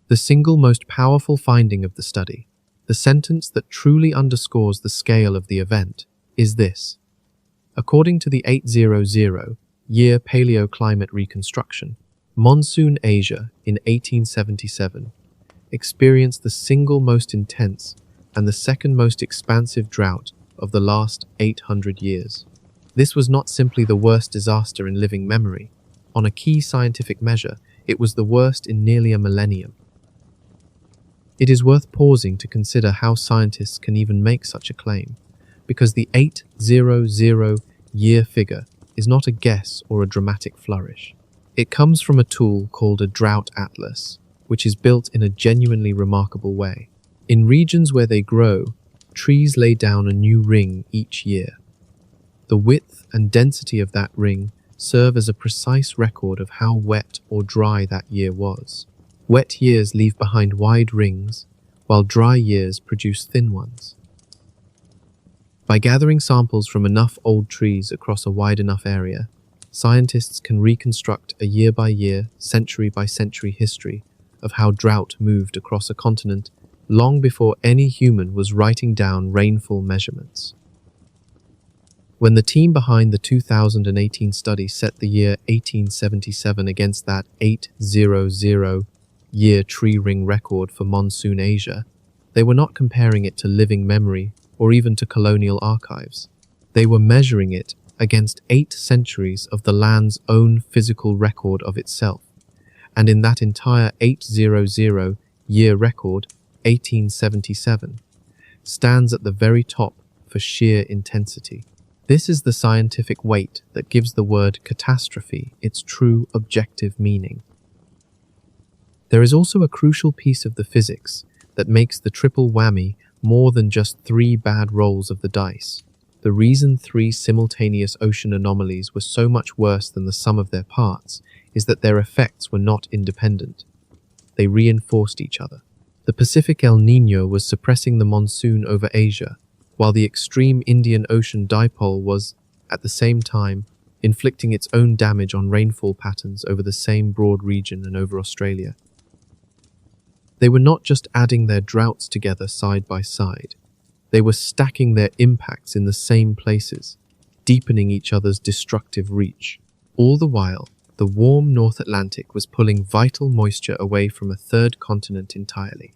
The single most powerful finding of the study, the sentence that truly underscores the scale of the event, is this. According to the 800-year paleoclimate reconstruction, monsoon Asia in 1877 experienced the single most intense and the second most expansive drought of the last 800 years. This was not simply the worst disaster in living memory. On a key scientific measure, it was the worst in nearly a millennium. It is worth pausing to consider how scientists can even make such a claim, because the 800-year figure is not a guess or a dramatic flourish. It comes from a tool called a drought atlas, which is built in a genuinely remarkable way. In regions where they grow, trees lay down a new ring each year. The width and density of that ring serve as a precise record of how wet or dry that year was. Wet years leave behind wide rings, while dry years produce thin ones. By gathering samples from enough old trees across a wide enough area, scientists can reconstruct a year-by-year, century-by-century history of how drought moved across a continent long before any human was writing down rainfall measurements. When the team behind the 2018 study set the year 1877 against that 800-year tree ring record for monsoon Asia, they were not comparing it to living memory or even to colonial archives. They were measuring it against 8 centuries of the land's own physical record of itself. And in that entire 800-year record, 1877 stands at the very top for sheer intensity. This is the scientific weight that gives the word catastrophe its true objective meaning. There is also a crucial piece of the physics that makes the triple whammy more than just 3 bad rolls of the dice. The reason 3 simultaneous ocean anomalies were so much worse than the sum of their parts is that their effects were not independent. They reinforced each other. The Pacific El Niño was suppressing the monsoon over Asia, while the extreme Indian Ocean dipole was, at the same time, inflicting its own damage on rainfall patterns over the same broad region and over Australia. They were not just adding their droughts together side by side. They were stacking their impacts in the same places, deepening each other's destructive reach. All the while, the warm North Atlantic was pulling vital moisture away from a third continent entirely.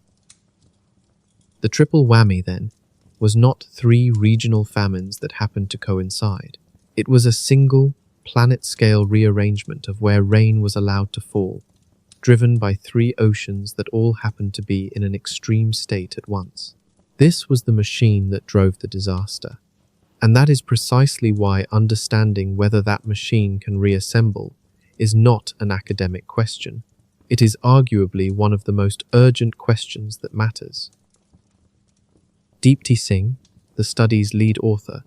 The triple whammy, then, was not 3 regional famines that happened to coincide. It was a single, planet-scale rearrangement of where rain was allowed to fall, driven by three oceans that all happened to be in an extreme state at once. This was the machine that drove the disaster. And that is precisely why understanding whether that machine can reassemble is not an academic question. It is arguably one of the most urgent questions that matters. Deepti Singh, the study's lead author,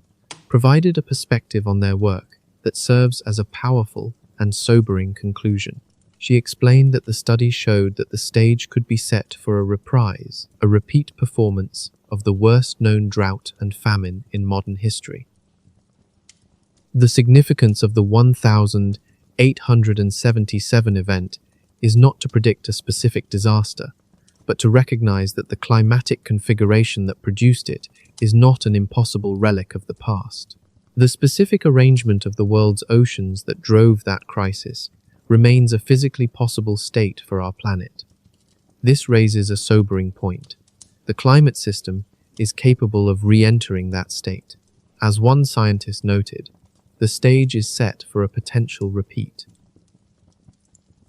provided a perspective on their work that serves as a powerful and sobering conclusion. She explained that the study showed that the stage could be set for a reprise, a repeat performance of the worst-known drought and famine in modern history. The significance of the 1877 event is not to predict a specific disaster, but to recognize that the climatic configuration that produced it is not an impossible relic of the past. The specific arrangement of the world's oceans that drove that crisis remains a physically possible state for our planet. This raises a sobering point. The climate system is capable of re-entering that state. As one scientist noted, the stage is set for a potential repeat.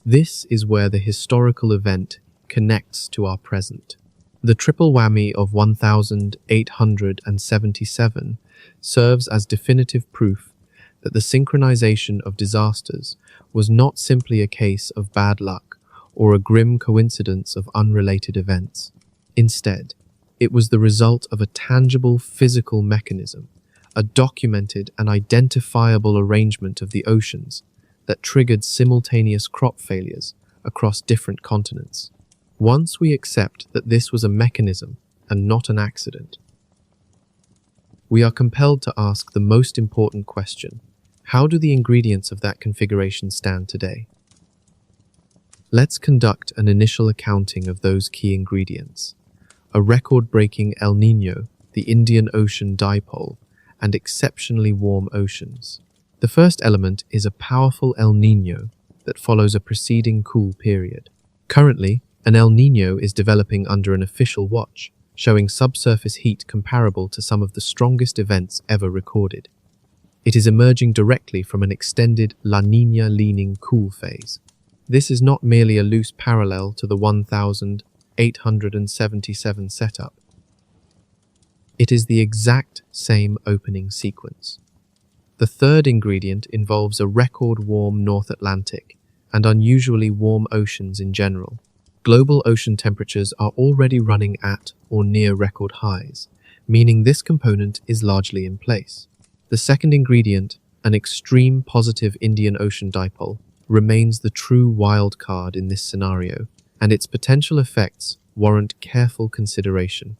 This is where the historical event connects to our present. The triple whammy of 1877 serves as definitive proof that the synchronization of disasters was not simply a case of bad luck or a grim coincidence of unrelated events. Instead, it was the result of a tangible physical mechanism, a documented and identifiable arrangement of the oceans that triggered simultaneous crop failures across different continents. Once we accept that this was a mechanism and not an accident, we are compelled to ask the most important question: how do the ingredients of that configuration stand today? Let's conduct an initial accounting of those key ingredients: a record-breaking El Niño, the Indian Ocean dipole, and exceptionally warm oceans. The first element is a powerful El Niño that follows a preceding cool period. Currently, an El Niño is developing under an official watch, showing subsurface heat comparable to some of the strongest events ever recorded. It is emerging directly from an extended La Niña-leaning cool phase. This is not merely a loose parallel to the 1877 setup. It is the exact same opening sequence. The third ingredient involves a record-warm North Atlantic and unusually warm oceans in general. Global ocean temperatures are already running at or near record highs, meaning this component is largely in place. The second ingredient, an extreme positive Indian Ocean dipole, remains the true wild card in this scenario, and its potential effects warrant careful consideration.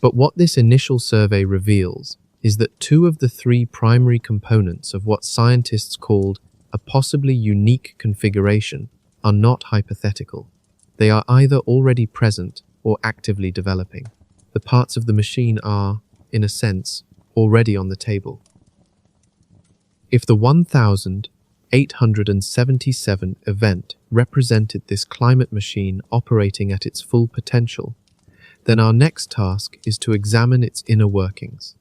But what this initial survey reveals is that two of the three primary components of what scientists called a possibly unique configuration are not hypothetical. They are either already present or actively developing. The parts of the machine are, in a sense, already on the table. If the 1877 event represented this climate machine operating at its full potential, then our next task is to examine its inner workings.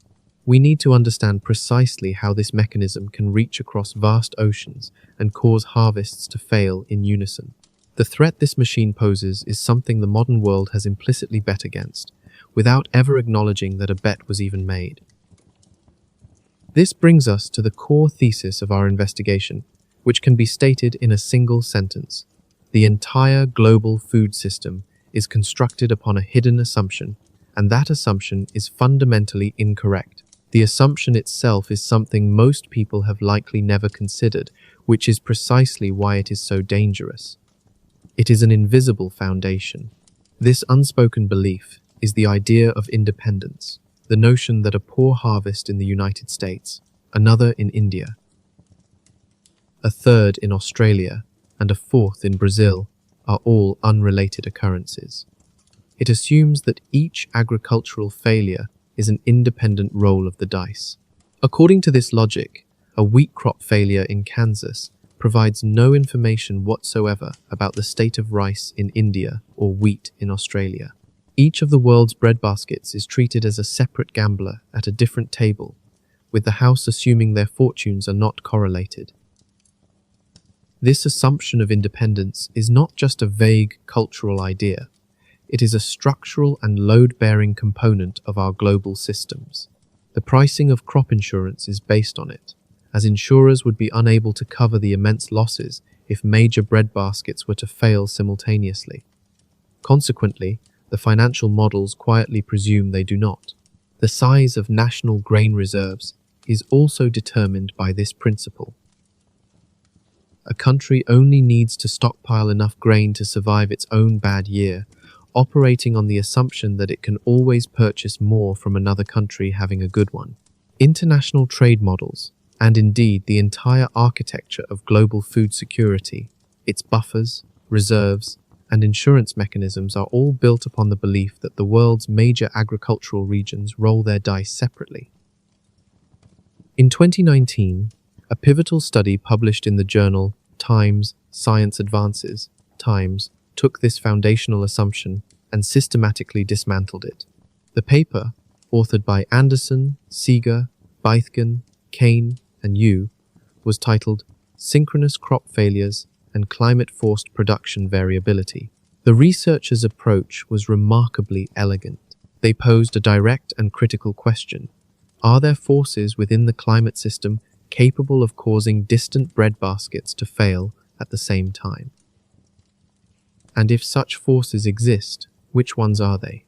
We need to understand precisely how this mechanism can reach across vast oceans and cause harvests to fail in unison. The threat this machine poses is something the modern world has implicitly bet against, without ever acknowledging that a bet was even made. This brings us to the core thesis of our investigation, which can be stated in a single sentence. The entire global food system is constructed upon a hidden assumption, and that assumption is fundamentally incorrect. The assumption itself is something most people have likely never considered, which is precisely why it is so dangerous. It is an invisible foundation. This unspoken belief is the idea of independence, the notion that a poor harvest in the United States, another in India, a third in Australia, and a fourth in Brazil are all unrelated occurrences. It assumes that each agricultural failure is an independent roll of the dice. According to this logic, a wheat crop failure in Kansas provides no information whatsoever about the state of rice in India or wheat in Australia. Each of the world's breadbaskets is treated as a separate gambler at a different table, with the house assuming their fortunes are not correlated. This assumption of independence is not just a vague cultural idea. It is a structural and load-bearing component of our global systems. The pricing of crop insurance is based on it, as insurers would be unable to cover the immense losses if major breadbaskets were to fail simultaneously. Consequently, the financial models quietly presume they do not. The size of national grain reserves is also determined by this principle. A country only needs to stockpile enough grain to survive its own bad year, operating on the assumption that it can always purchase more from another country having a good one. International trade models, and indeed the entire architecture of global food security, its buffers, reserves, and insurance mechanisms are all built upon the belief that the world's major agricultural regions roll their dice separately. In 2019, a pivotal study published in the journal Times Science Advances, Times, took this foundational assumption and systematically dismantled it. The paper, authored by Anderson, Seeger, Beithgen, Kane, and Yu, was titled Synchronous Crop Failures and Climate-Forced Production Variability. The researchers' approach was remarkably elegant. They posed a direct and critical question. Are there forces within the climate system capable of causing distant breadbaskets to fail at the same time? And if such forces exist, which ones are they?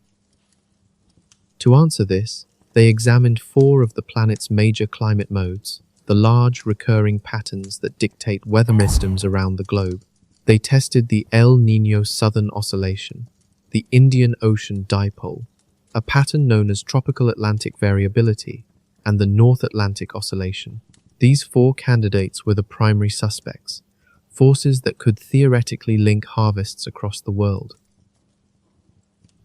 To answer this, they examined 4 of the planet's major climate modes, the large recurring patterns that dictate weather systems around the globe. They tested the El Niño Southern Oscillation, the Indian Ocean Dipole, a pattern known as tropical Atlantic variability, and the North Atlantic Oscillation. These 4 candidates were the primary suspects, forces that could theoretically link harvests across the world.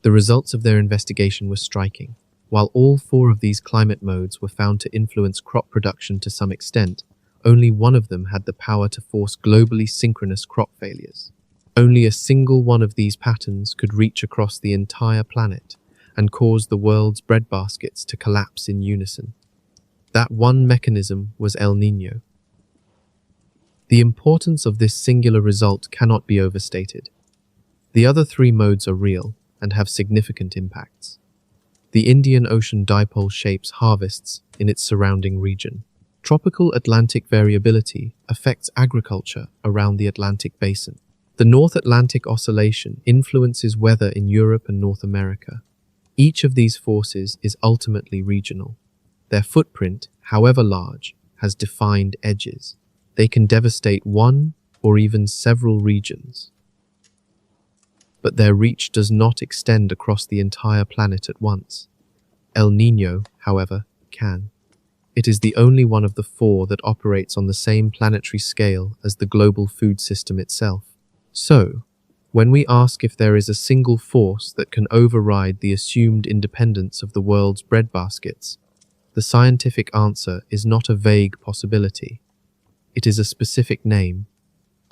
The results of their investigation were striking. While all 4 of these climate modes were found to influence crop production to some extent, only one of them had the power to force globally synchronous crop failures. Only a single one of these patterns could reach across the entire planet and cause the world's breadbaskets to collapse in unison. That one mechanism was El Niño. The importance of this singular result cannot be overstated. The other 3 modes are real and have significant impacts. The Indian Ocean Dipole shapes harvests in its surrounding region. Tropical Atlantic variability affects agriculture around the Atlantic basin. The North Atlantic Oscillation influences weather in Europe and North America. Each of these forces is ultimately regional. Their footprint, however large, has defined edges. They can devastate one or even several regions. But their reach does not extend across the entire planet at once. El Niño, however, can. It is the only one of the 4 that operates on the same planetary scale as the global food system itself. So, when we ask if there is a single force that can override the assumed independence of the world's breadbaskets, the scientific answer is not a vague possibility. It is a specific name,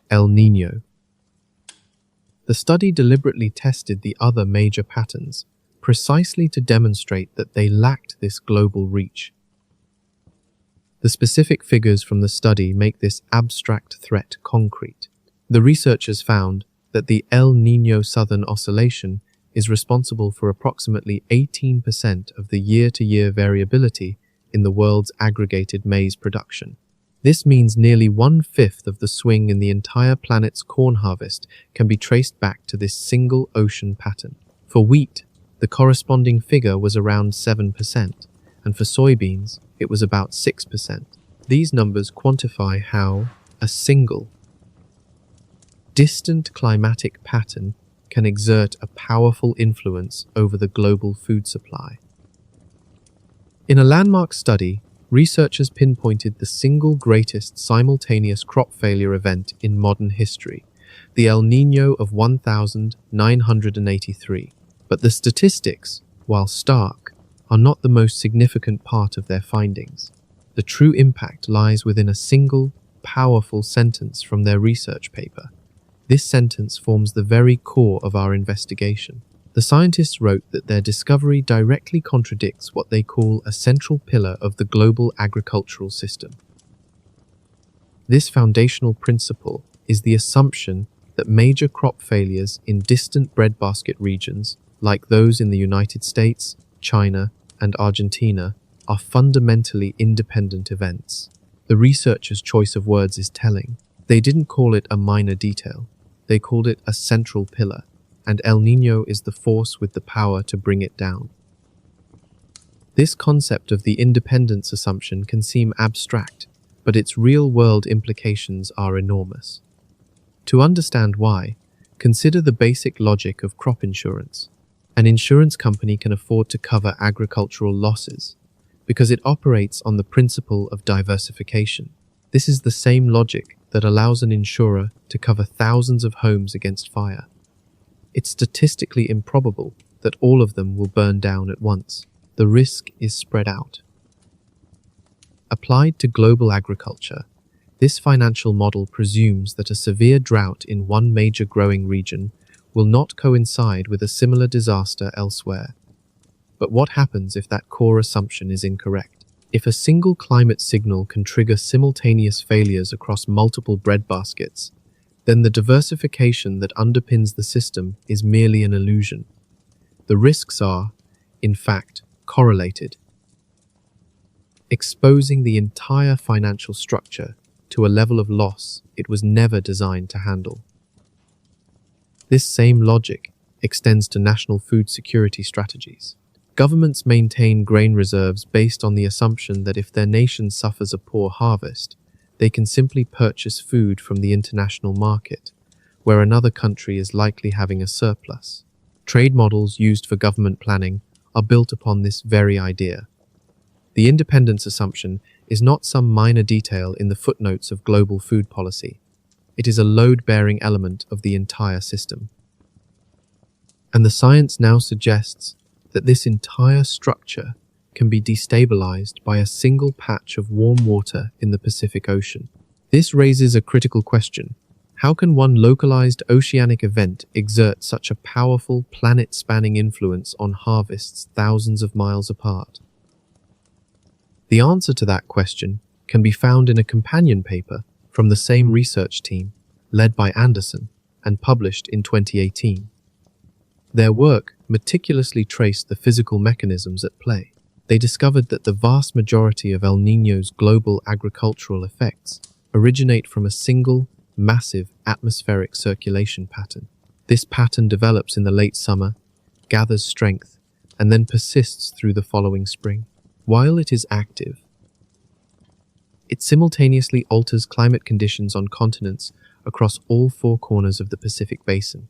El Niño. The study deliberately tested the other major patterns, precisely to demonstrate that they lacked this global reach. The specific figures from the study make this abstract threat concrete. The researchers found that the El Niño Southern Oscillation is responsible for approximately 18% of the year-to-year variability in the world's aggregated maize production. This means nearly 1/5 of the swing in the entire planet's corn harvest can be traced back to this single ocean pattern. For wheat, the corresponding figure was around 7%, and for soybeans, it was about 6%. These numbers quantify how a single, distant climatic pattern can exert a powerful influence over the global food supply. In a landmark study, researchers pinpointed the single greatest simultaneous crop failure event in modern history, the El Niño of 1983. But the statistics, while stark, are not the most significant part of their findings. The true impact lies within a single, powerful sentence from their research paper. This sentence forms the very core of our investigation. The scientists wrote that their discovery directly contradicts what they call a central pillar of the global agricultural system. This foundational principle is the assumption that major crop failures in distant breadbasket regions, like those in the United States, China, and Argentina, are fundamentally independent events. The researchers' choice of words is telling. They didn't call it a minor detail. They called it a central pillar, and El Niño is the force with the power to bring it down. This concept of the independence assumption can seem abstract, but its real-world implications are enormous. To understand why, consider the basic logic of crop insurance. An insurance company can afford to cover agricultural losses because it operates on the principle of diversification. This is the same logic that allows an insurer to cover thousands of homes against fire. It's statistically improbable that all of them will burn down at once. The risk is spread out. Applied to global agriculture, this financial model presumes that a severe drought in one major growing region will not coincide with a similar disaster elsewhere. But what happens if that core assumption is incorrect? If a single climate signal can trigger simultaneous failures across multiple breadbaskets, then the diversification that underpins the system is merely an illusion. The risks are, in fact, correlated, exposing the entire financial structure to a level of loss it was never designed to handle. This same logic extends to national food security strategies. Governments maintain grain reserves based on the assumption that if their nation suffers a poor harvest, they can simply purchase food from the international market, where another country is likely having a surplus. Trade models used for government planning are built upon this very idea. The independence assumption is not some minor detail in the footnotes of global food policy. It is a load-bearing element of the entire system. And the science now suggests that this entire structure can be destabilized by a single patch of warm water in the Pacific Ocean. This raises a critical question. How can one localized oceanic event exert such a powerful planet-spanning influence on harvests thousands of miles apart? The answer to that question can be found in a companion paper from the same research team, led by Anderson, and published in 2018. Their work meticulously traced the physical mechanisms at play. They discovered that the vast majority of El Niño's global agricultural effects originate from a single, massive atmospheric circulation pattern. This pattern develops in the late summer, gathers strength, and then persists through the following spring. While it is active, it simultaneously alters climate conditions on continents across all four corners of the Pacific Basin.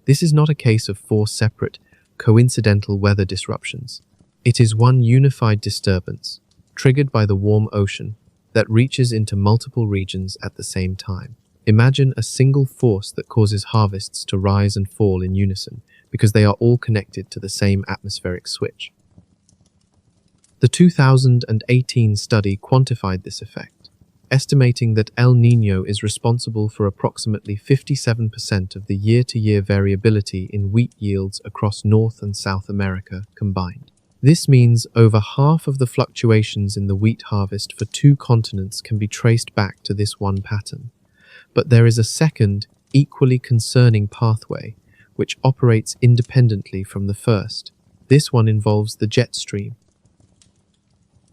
This is not a case of four separate, coincidental weather disruptions. It is one unified disturbance, triggered by the warm ocean, that reaches into multiple regions at the same time. Imagine a single force that causes harvests to rise and fall in unison, because they are all connected to the same atmospheric switch. The 2018 study quantified this effect, estimating that El Niño is responsible for approximately 57% of the year-to-year variability in wheat yields across North and South America combined. This means over half of the fluctuations in the wheat harvest for two continents can be traced back to this one pattern. But there is a second, equally concerning pathway, which operates independently from the first. This one involves the jet stream.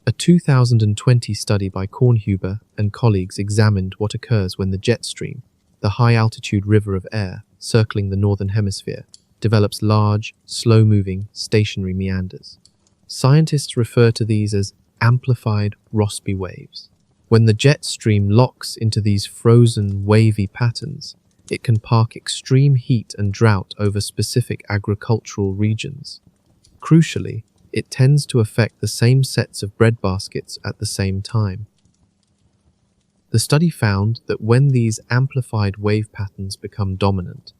A 2020 study by Kornhuber and colleagues examined what occurs when the jet stream, the high-altitude river of air circling the northern hemisphere, develops large, slow-moving, stationary meanders. Scientists refer to these as amplified Rossby waves. When the jet stream locks into these frozen, wavy patterns, it can park extreme heat and drought over specific agricultural regions. Crucially, it tends to affect the same sets of breadbaskets at the same time. The study found that when these amplified wave patterns become dominant,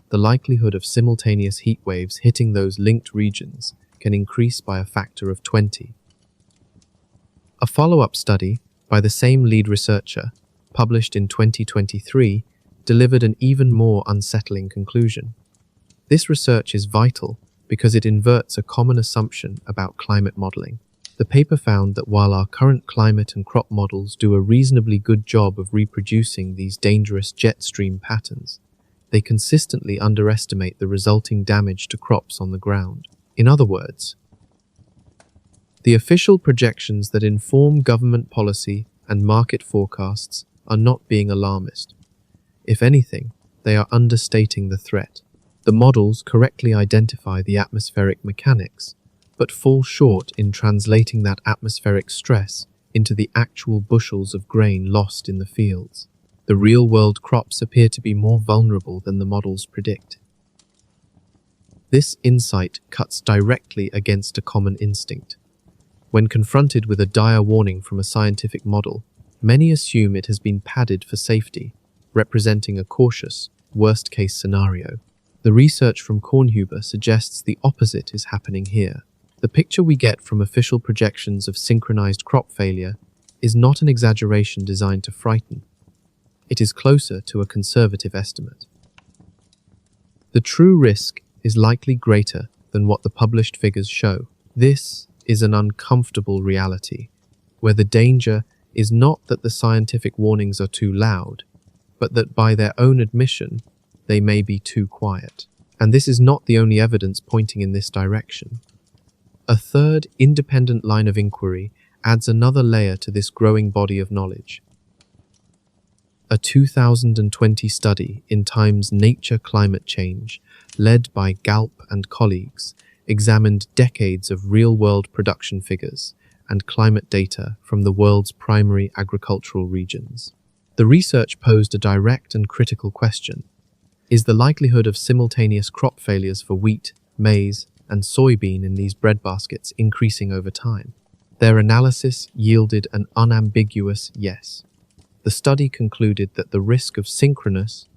the likelihood of simultaneous heat waves hitting those linked regions can increase by a factor of 20. A follow-up study by the same lead researcher, published in 2023, delivered an even more unsettling conclusion. This research is vital because it inverts a common assumption about climate modeling. The paper found that while our current climate and crop models do a reasonably good job of reproducing these dangerous jet stream patterns, they consistently underestimate the resulting damage to crops on the ground. In other words, the official projections that inform government policy and market forecasts are not being alarmist. If anything, they are understating the threat. The models correctly identify the atmospheric mechanics, but fall short in translating that atmospheric stress into the actual bushels of grain lost in the fields. The real-world crops appear to be more vulnerable than the models predict. This insight cuts directly against a common instinct. When confronted with a dire warning from a scientific model, many assume it has been padded for safety, representing a cautious, worst-case scenario. The research from Kornhuber suggests the opposite is happening here. The picture we get from official projections of synchronized crop failure is not an exaggeration designed to frighten. It is closer to a conservative estimate. The true risk is likely greater than what the published figures show. This is an uncomfortable reality, where the danger is not that the scientific warnings are too loud, but that by their own admission, they may be too quiet. And this is not the only evidence pointing in this direction. A third independent line of inquiry adds another layer to this growing body of knowledge. A 2020 study in Time's Nature Climate Change, led by Galp and colleagues, examined decades of real-world production figures and climate data from the world's primary agricultural regions. The research posed a direct and critical question. Is the likelihood of simultaneous crop failures for wheat, maize, and soybean in these breadbaskets increasing over time? Their analysis yielded an unambiguous yes. The study concluded that the risk of synchronous,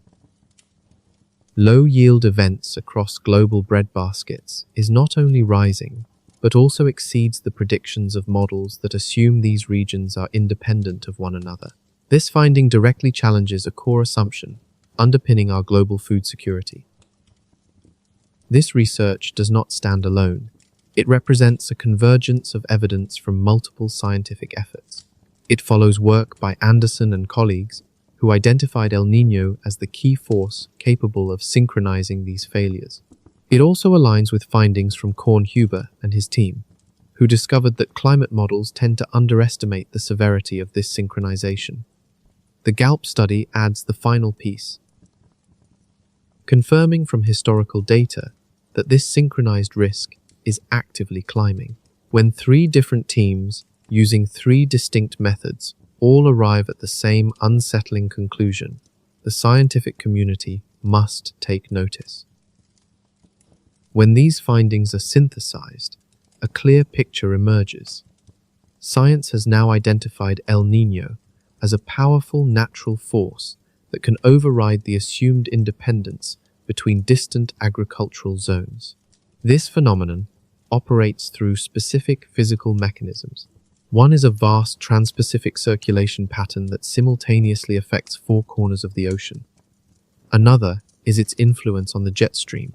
low-yield events across global breadbaskets is not only rising, but also exceeds the predictions of models that assume these regions are independent of one another. This finding directly challenges a core assumption underpinning our global food security. This research does not stand alone. It represents a convergence of evidence from multiple scientific efforts. It follows work by Anderson and colleagues, who identified El Niño as the key force capable of synchronizing these failures. It also aligns with findings from Kornhuber and his team, who discovered that climate models tend to underestimate the severity of this synchronization. The Galp study adds the final piece, confirming from historical data that this synchronized risk is actively climbing. When three different teams, using three distinct methods, all arrive at the same unsettling conclusion, the scientific community must take notice. When these findings are synthesized, a clear picture emerges. Science has now identified El Niño as a powerful natural force that can override the assumed independence between distant agricultural zones. This phenomenon operates through specific physical mechanisms. One is a vast trans-Pacific circulation pattern that simultaneously affects four corners of the ocean. Another is its influence on the jet stream,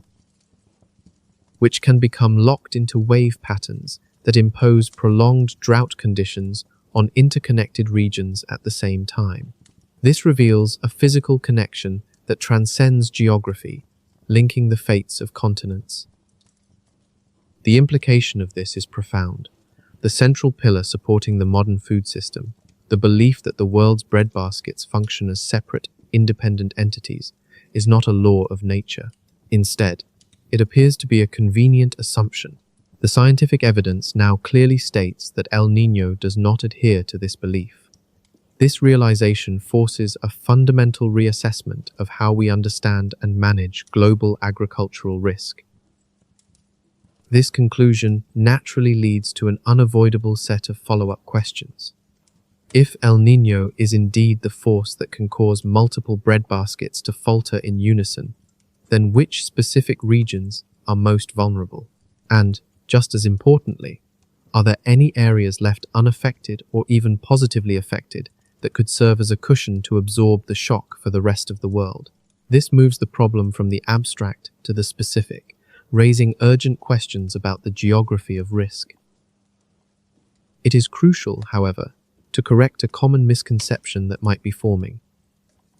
which can become locked into wave patterns that impose prolonged drought conditions on interconnected regions at the same time. This reveals a physical connection that transcends geography, linking the fates of continents. The implication of this is profound. The central pillar supporting the modern food system, the belief that the world's breadbaskets function as separate, independent entities, is not a law of nature. Instead, it appears to be a convenient assumption. The scientific evidence now clearly states that El Niño does not adhere to this belief. This realization forces a fundamental reassessment of how we understand and manage global agricultural risk. This conclusion naturally leads to an unavoidable set of follow-up questions. If El Niño is indeed the force that can cause multiple breadbaskets to falter in unison, then which specific regions are most vulnerable? And, just as importantly, are there any areas left unaffected or even positively affected that could serve as a cushion to absorb the shock for the rest of the world? This moves the problem from the abstract to the specific, raising urgent questions about the geography of risk. It is crucial, however, to correct a common misconception that might be forming.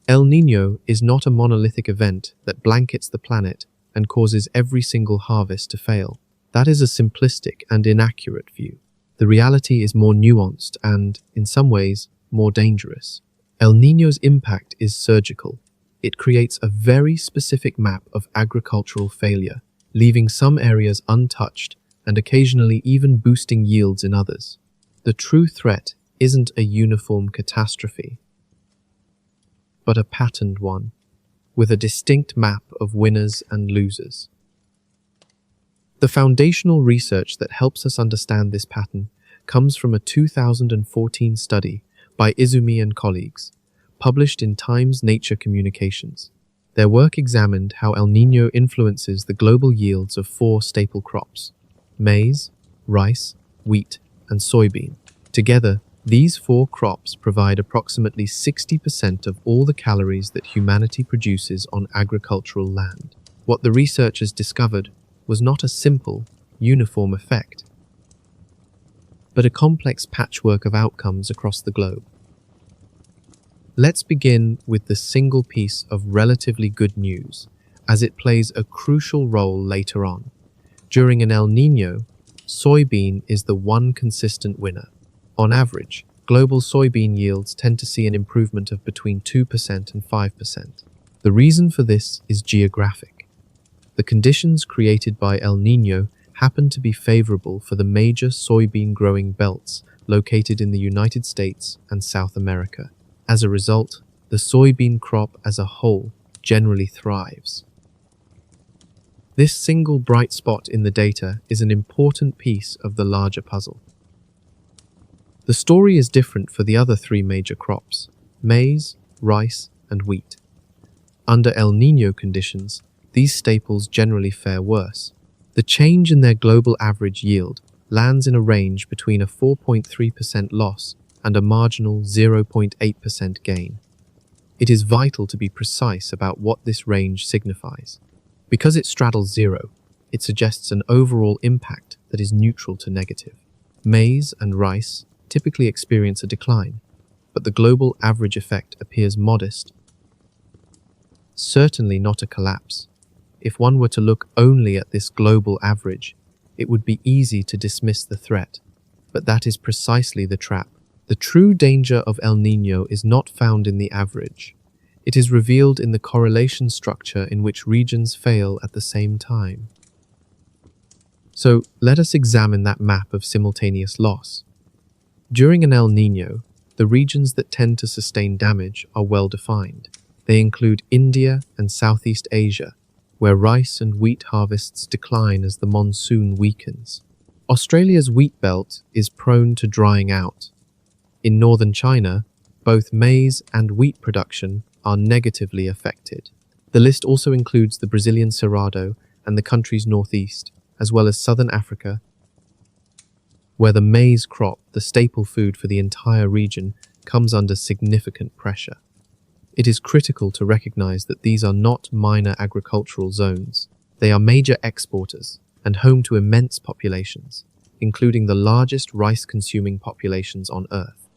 El Niño is not a monolithic event that blankets the planet and causes every single harvest to fail. That is a simplistic and inaccurate view. The reality is more nuanced and, in some ways, more dangerous. El Niño's impact is surgical. It creates a very specific map of agricultural failure, leaving some areas untouched and occasionally even boosting yields in others. The true threat isn't a uniform catastrophe, but a patterned one, with a distinct map of winners and losers. The foundational research that helps us understand this pattern comes from a 2014 study by Izumi and colleagues, published in Times Nature Communications. Their work examined how El Niño influences the global yields of 4 staple crops: maize, rice, wheat, and soybean. Together, these 4 crops provide approximately 60% of all the calories that humanity produces on agricultural land. What the researchers discovered was not a simple, uniform effect, but a complex patchwork of outcomes across the globe. Let's begin with the single piece of relatively good news, as it plays a crucial role later on. During an El Niño, soybean is the one consistent winner. On average, global soybean yields tend to see an improvement of between 2% and 5%. The reason for this is geographic. The conditions created by El Niño happen to be favorable for the major soybean growing belts located in the United States and South America. As a result, the soybean crop as a whole generally thrives. This single bright spot in the data is an important piece of the larger puzzle. The story is different for the other 3 major crops: maize, rice, and wheat. Under El Niño conditions, these staples generally fare worse. The change in their global average yield lands in a range between a 4.3% loss and a marginal 0.8% gain. It is vital to be precise about what this range signifies. Because it straddles 0, it suggests an overall impact that is neutral to negative. Maize and rice typically experience a decline, but the global average effect appears modest, certainly not a collapse. If one were to look only at this global average, it would be easy to dismiss the threat, but that is precisely the trap. The true danger of El Niño is not found in the average. It is revealed in the correlation structure in which regions fail at the same time. So let us examine that map of simultaneous loss. During an El Niño, the regions that tend to sustain damage are well defined. They include India and Southeast Asia, where rice and wheat harvests decline as the monsoon weakens. Australia's wheat belt is prone to drying out. In northern China, both maize and wheat production are negatively affected. The list also includes the Brazilian Cerrado and the country's northeast, as well as southern Africa, where the maize crop, the staple food for the entire region, comes under significant pressure. It is critical to recognize that these are not minor agricultural zones. They are major exporters and home to immense populations, including the largest rice-consuming populations on Earth.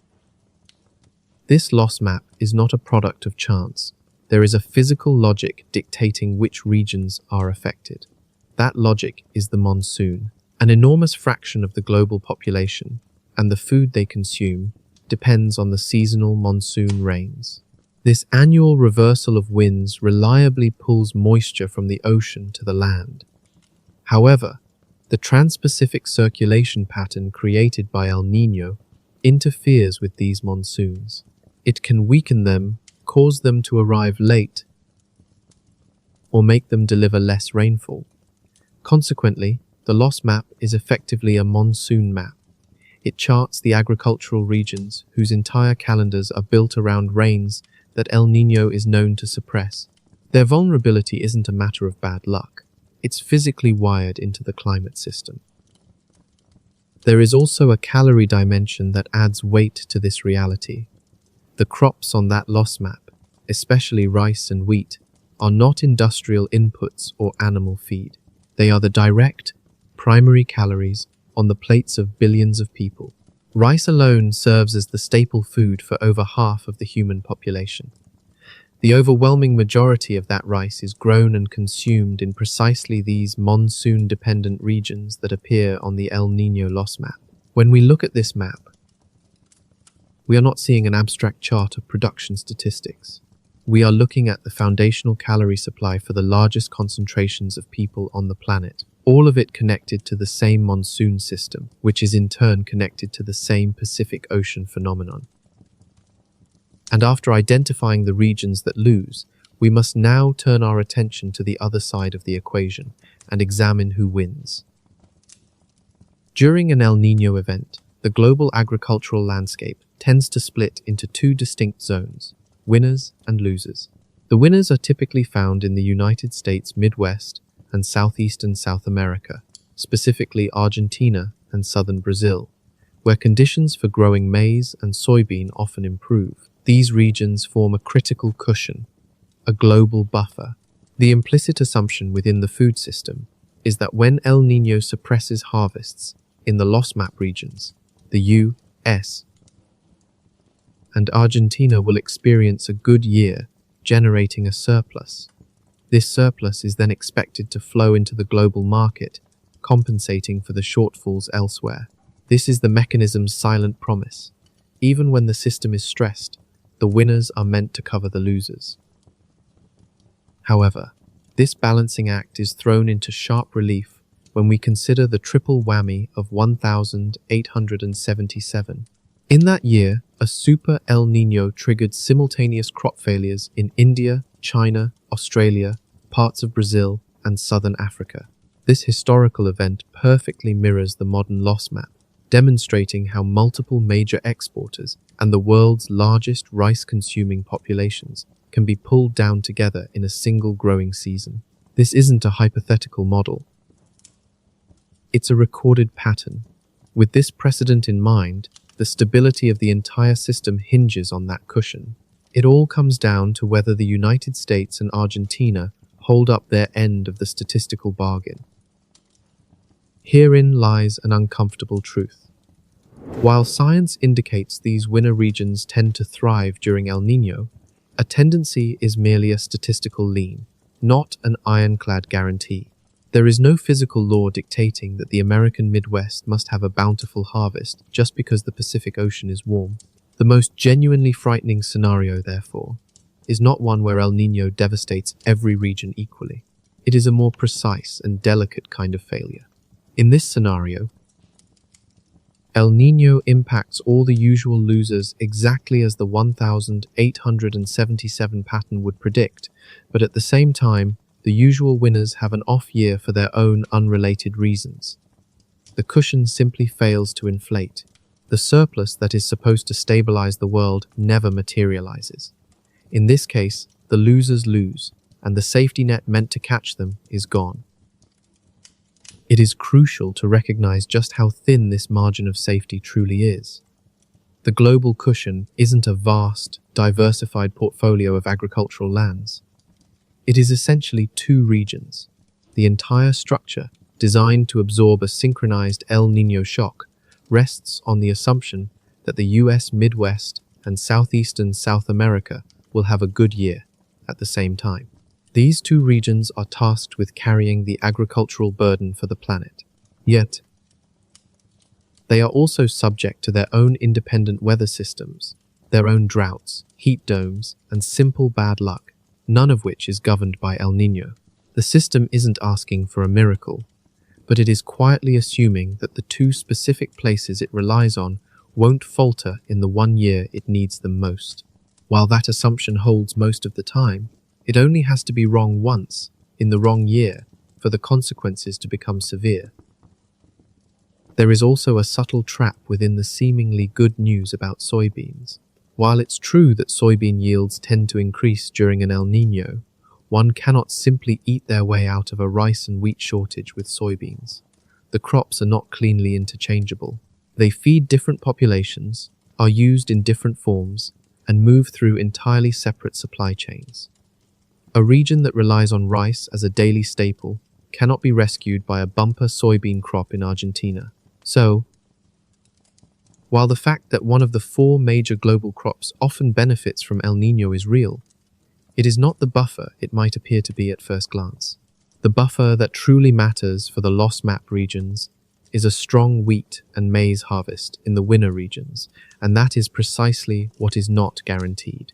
This loss map is not a product of chance. There is a physical logic dictating which regions are affected. That logic is the monsoon. An enormous fraction of the global population and the food they consume depends on the seasonal monsoon rains. This annual reversal of winds reliably pulls moisture from the ocean to the land. However, the trans-Pacific circulation pattern created by El Niño interferes with these monsoons. It can weaken them, cause them to arrive late, or make them deliver less rainfall. Consequently, the loss map is effectively a monsoon map. It charts the agricultural regions whose entire calendars are built around rains that El Niño is known to suppress. Their vulnerability isn't a matter of bad luck. It's physically wired into the climate system. There is also a calorie dimension that adds weight to this reality. The crops on that loss map, especially rice and wheat, are not industrial inputs or animal feed. They are the direct, primary calories on the plates of billions of people. Rice alone serves as the staple food for over half of the human population. The overwhelming majority of that rice is grown and consumed in precisely these monsoon-dependent regions that appear on the El Niño loss map. When we look at this map, we are not seeing an abstract chart of production statistics. We are looking at the foundational calorie supply for the largest concentrations of people on the planet, all of it connected to the same monsoon system, which is in turn connected to the same Pacific Ocean phenomenon. And after identifying the regions that lose, we must now turn our attention to the other side of the equation and examine who wins. During an El Niño event, the global agricultural landscape tends to split into two distinct zones: winners and losers. The winners are typically found in the United States Midwest and southeastern South America, specifically Argentina and southern Brazil, where conditions for growing maize and soybean often improve. These regions form a critical cushion, a global buffer. The implicit assumption within the food system is that when El Niño suppresses harvests in the loss map regions, the U.S. and Argentina will experience a good year, generating a surplus. This surplus is then expected to flow into the global market, compensating for the shortfalls elsewhere. This is the mechanism's silent promise. Even when the system is stressed, the winners are meant to cover the losers. However, this balancing act is thrown into sharp relief when we consider the triple whammy of 1877. In that year, a super El Niño triggered simultaneous crop failures in India, China, Australia, parts of Brazil, and southern Africa. This historical event perfectly mirrors the modern loss map, demonstrating how multiple major exporters and the world's largest rice-consuming populations can be pulled down together in a single growing season. This isn't a hypothetical model. It's a recorded pattern. With this precedent in mind, the stability of the entire system hinges on that cushion. It all comes down to whether the United States and Argentina hold up their end of the statistical bargain. Herein lies an uncomfortable truth. While science indicates these winner regions tend to thrive during El Niño, a tendency is merely a statistical lean, not an ironclad guarantee. There is no physical law dictating that the American Midwest must have a bountiful harvest just because the Pacific Ocean is warm. The most genuinely frightening scenario, therefore, is not one where El Niño devastates every region equally. It is a more precise and delicate kind of failure. In this scenario, El Niño impacts all the usual losers exactly as the 1877 pattern would predict, but at the same time, the usual winners have an off year for their own unrelated reasons. The cushion simply fails to inflate. The surplus that is supposed to stabilize the world never materializes. In this case, the losers lose, and the safety net meant to catch them is gone. It is crucial to recognize just how thin this margin of safety truly is. The global cushion isn't a vast, diversified portfolio of agricultural lands. It is essentially two regions. The entire structure, designed to absorb a synchronized El Niño shock, rests on the assumption that the US Midwest and southeastern South America will have a good year at the same time. These two regions are tasked with carrying the agricultural burden for the planet. Yet, they are also subject to their own independent weather systems, their own droughts, heat domes, and simple bad luck, none of which is governed by El Niño. The system isn't asking for a miracle, but it is quietly assuming that the two specific places it relies on won't falter in the 1 year it needs them most. While that assumption holds most of the time, it only has to be wrong once, in the wrong year, for the consequences to become severe. There is also a subtle trap within the seemingly good news about soybeans. While it's true that soybean yields tend to increase during an El Niño, one cannot simply eat their way out of a rice and wheat shortage with soybeans. The crops are not cleanly interchangeable. They feed different populations, are used in different forms, and move through entirely separate supply chains. A region that relies on rice as a daily staple cannot be rescued by a bumper soybean crop in Argentina. So, While the fact that one of the four major global crops often benefits from El Niño is real, it is not the buffer it might appear to be at first glance. The buffer that truly matters for the loss map regions is a strong wheat and maize harvest in the winner regions, and that is precisely what is not guaranteed.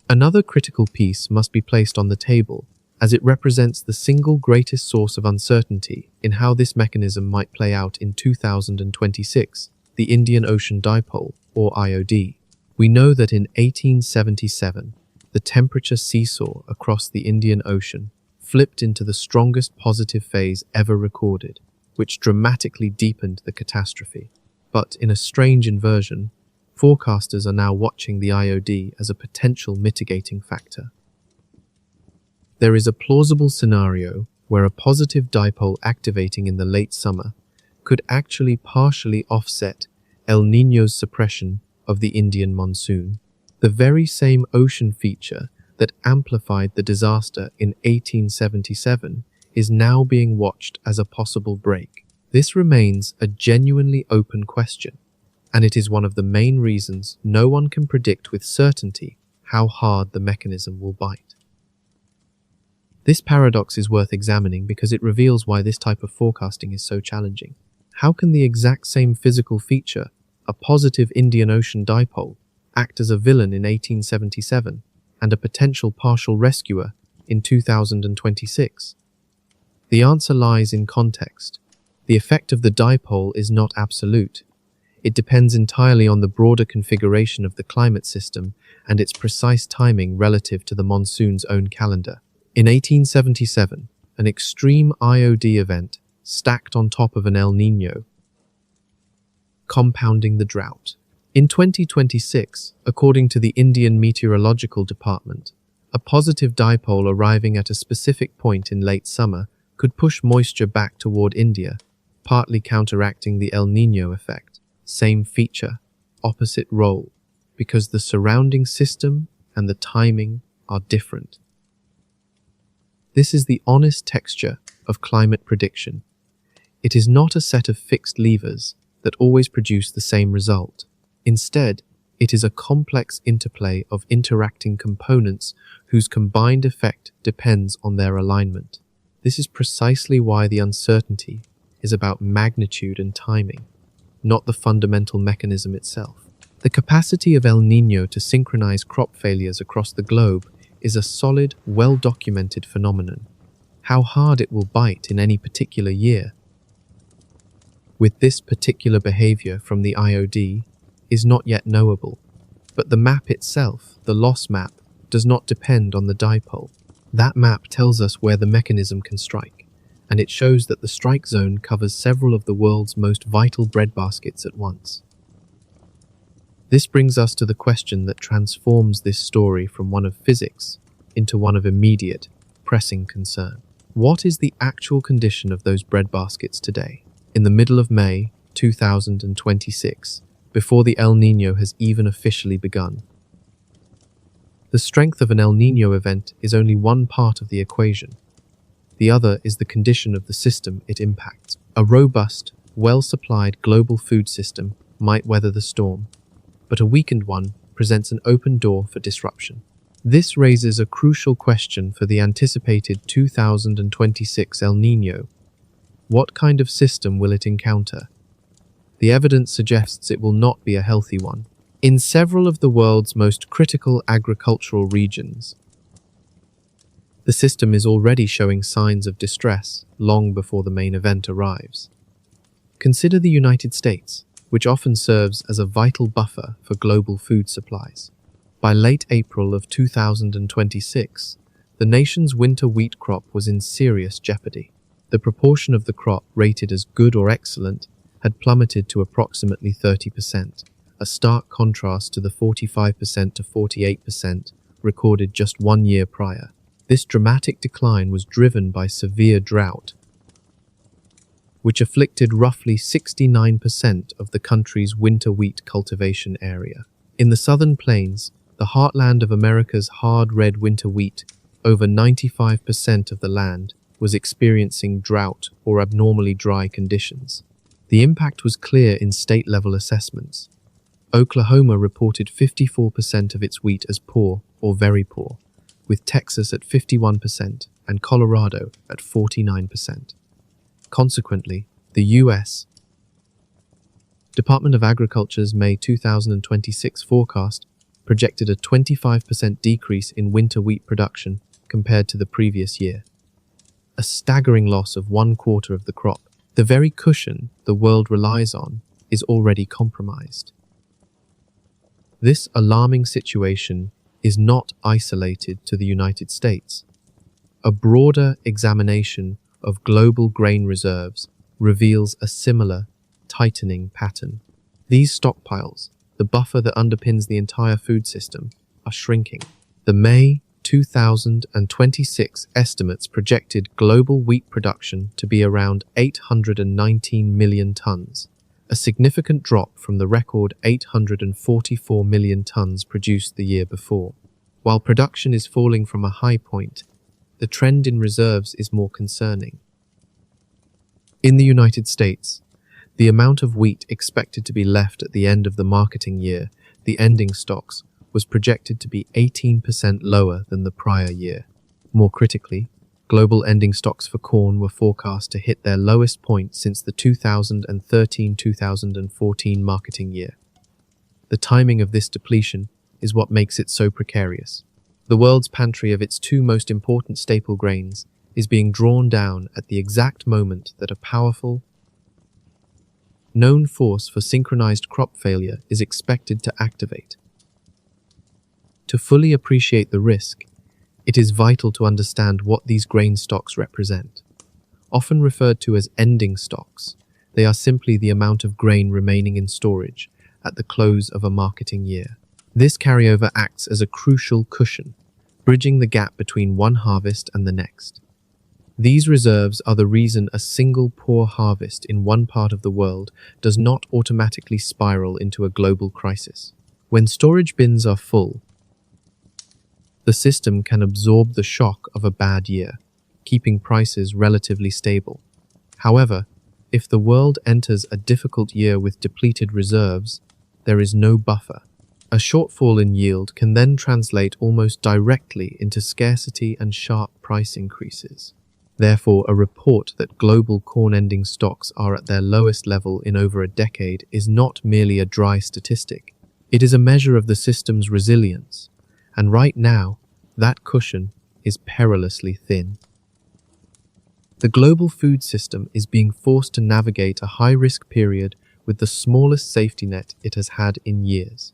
Another critical piece must be placed on the table, as it represents the single greatest source of uncertainty in how this mechanism might play out in 2026, the Indian Ocean Dipole, or IOD. We know that in 1877, the temperature seesaw across the Indian Ocean flipped into the strongest positive phase ever recorded, which dramatically deepened the catastrophe. But in a strange inversion, forecasters are now watching the IOD as a potential mitigating factor. There is a plausible scenario where a positive dipole activating in the late summer could actually partially offset El Niño's suppression of the Indian monsoon. The very same ocean feature that amplified the disaster in 1877 is now being watched as a possible break. This remains a genuinely open question, and it is one of the main reasons no one can predict with certainty how hard the mechanism will bite. This paradox is worth examining because it reveals why this type of forecasting is so challenging. How can the exact same physical feature, a positive Indian Ocean dipole, act as a villain in 1877 and a potential partial rescuer in 2026? The answer lies in context. The effect of the dipole is not absolute. It depends entirely on the broader configuration of the climate system and its precise timing relative to the monsoon's own calendar. In 1877, an extreme IOD event stacked on top of an El Niño, compounding the drought. In 2026, according to the Indian Meteorological Department, a positive dipole arriving at a specific point in late summer could push moisture back toward India, partly counteracting the El Niño effect. Same feature, opposite role, because the surrounding system and the timing are different. This is the honest texture of climate prediction. It is not a set of fixed levers that always produce the same result. Instead, it is a complex interplay of interacting components whose combined effect depends on their alignment. This is precisely why the uncertainty is about magnitude and timing, not the fundamental mechanism itself. The capacity of El Niño to synchronize crop failures across the globe is a solid, well-documented phenomenon. How hard it will bite in any particular year with this particular behavior from the IOD is not yet knowable, but the map itself, the loss map, does not depend on the dipole. That map tells us where the mechanism can strike, and it shows that the strike zone covers several of the world's most vital breadbaskets at once. This brings us to the question that transforms this story from one of physics into one of immediate, pressing concern. What is the actual condition of those breadbaskets today, in the middle of May 2026, before the El Niño has even officially begun? The strength of an El Niño event is only one part of the equation. The other is the condition of the system it impacts. A robust, well-supplied global food system might weather the storm, but a weakened one presents an open door for disruption. This raises a crucial question for the anticipated 2026 El Niño. What kind of system will it encounter? The evidence suggests it will not be a healthy one. In several of the world's most critical agricultural regions, the system is already showing signs of distress long before the main event arrives. Consider the United States, which often serves as a vital buffer for global food supplies. By late April of 2026, the nation's winter wheat crop was in serious jeopardy. The proportion of the crop rated as good or excellent had plummeted to approximately 30%, a stark contrast to the 45% to 48% recorded just 1 year prior. This dramatic decline was driven by severe drought, which afflicted roughly 69% of the country's winter wheat cultivation area. In the southern plains, the heartland of America's hard red winter wheat, over 95% of the land was experiencing drought or abnormally dry conditions. The The impact was clear in state-level assessments. Oklahoma reported 54% of its wheat as poor or very poor, with Texas at 51% and Colorado at 49%. Consequently, the U.S. Department of Agriculture's May 2026 forecast projected a 25% decrease in winter wheat production compared to the previous year. A staggering loss of 1/4 of the crop. The very cushion the world relies on is already compromised. This alarming situation is not isolated to the United States. A broader examination of global grain reserves reveals a similar tightening pattern. These stockpiles, the buffer that underpins the entire food system, are shrinking. The May 2026 estimates projected global wheat production to be around 819 million tons, a significant drop from the record 844 million tons produced the year before. While production is falling from a high point, the trend in reserves is more concerning. In the United States, the amount of wheat expected to be left at the end of the marketing year, the ending stocks, was projected to be 18% lower than the prior year. More critically, global ending stocks for corn were forecast to hit their lowest point since the 2013-2014 marketing year. The timing of this depletion is what makes it so precarious. The world's pantry of its two most important staple grains is being drawn down at the exact moment that a powerful, known force for synchronized crop failure is expected to activate. To fully appreciate the risk, it is vital to understand what these grain stocks represent. Often referred to as ending stocks, they are simply the amount of grain remaining in storage at the close of a marketing year. This carryover acts as a crucial cushion, bridging the gap between one harvest and the next. These reserves are the reason a single poor harvest in one part of the world does not automatically spiral into a global crisis. When storage bins are full, the system can absorb the shock of a bad year, keeping prices relatively stable. However, if the world enters a difficult year with depleted reserves, there is no buffer. A shortfall in yield can then translate almost directly into scarcity and sharp price increases. Therefore, a report that global corn ending stocks are at their lowest level in over a decade is not merely a dry statistic. It is a measure of the system's resilience, and right now, that cushion is perilously thin. The global food system is being forced to navigate a high-risk period with the smallest safety net it has had in years.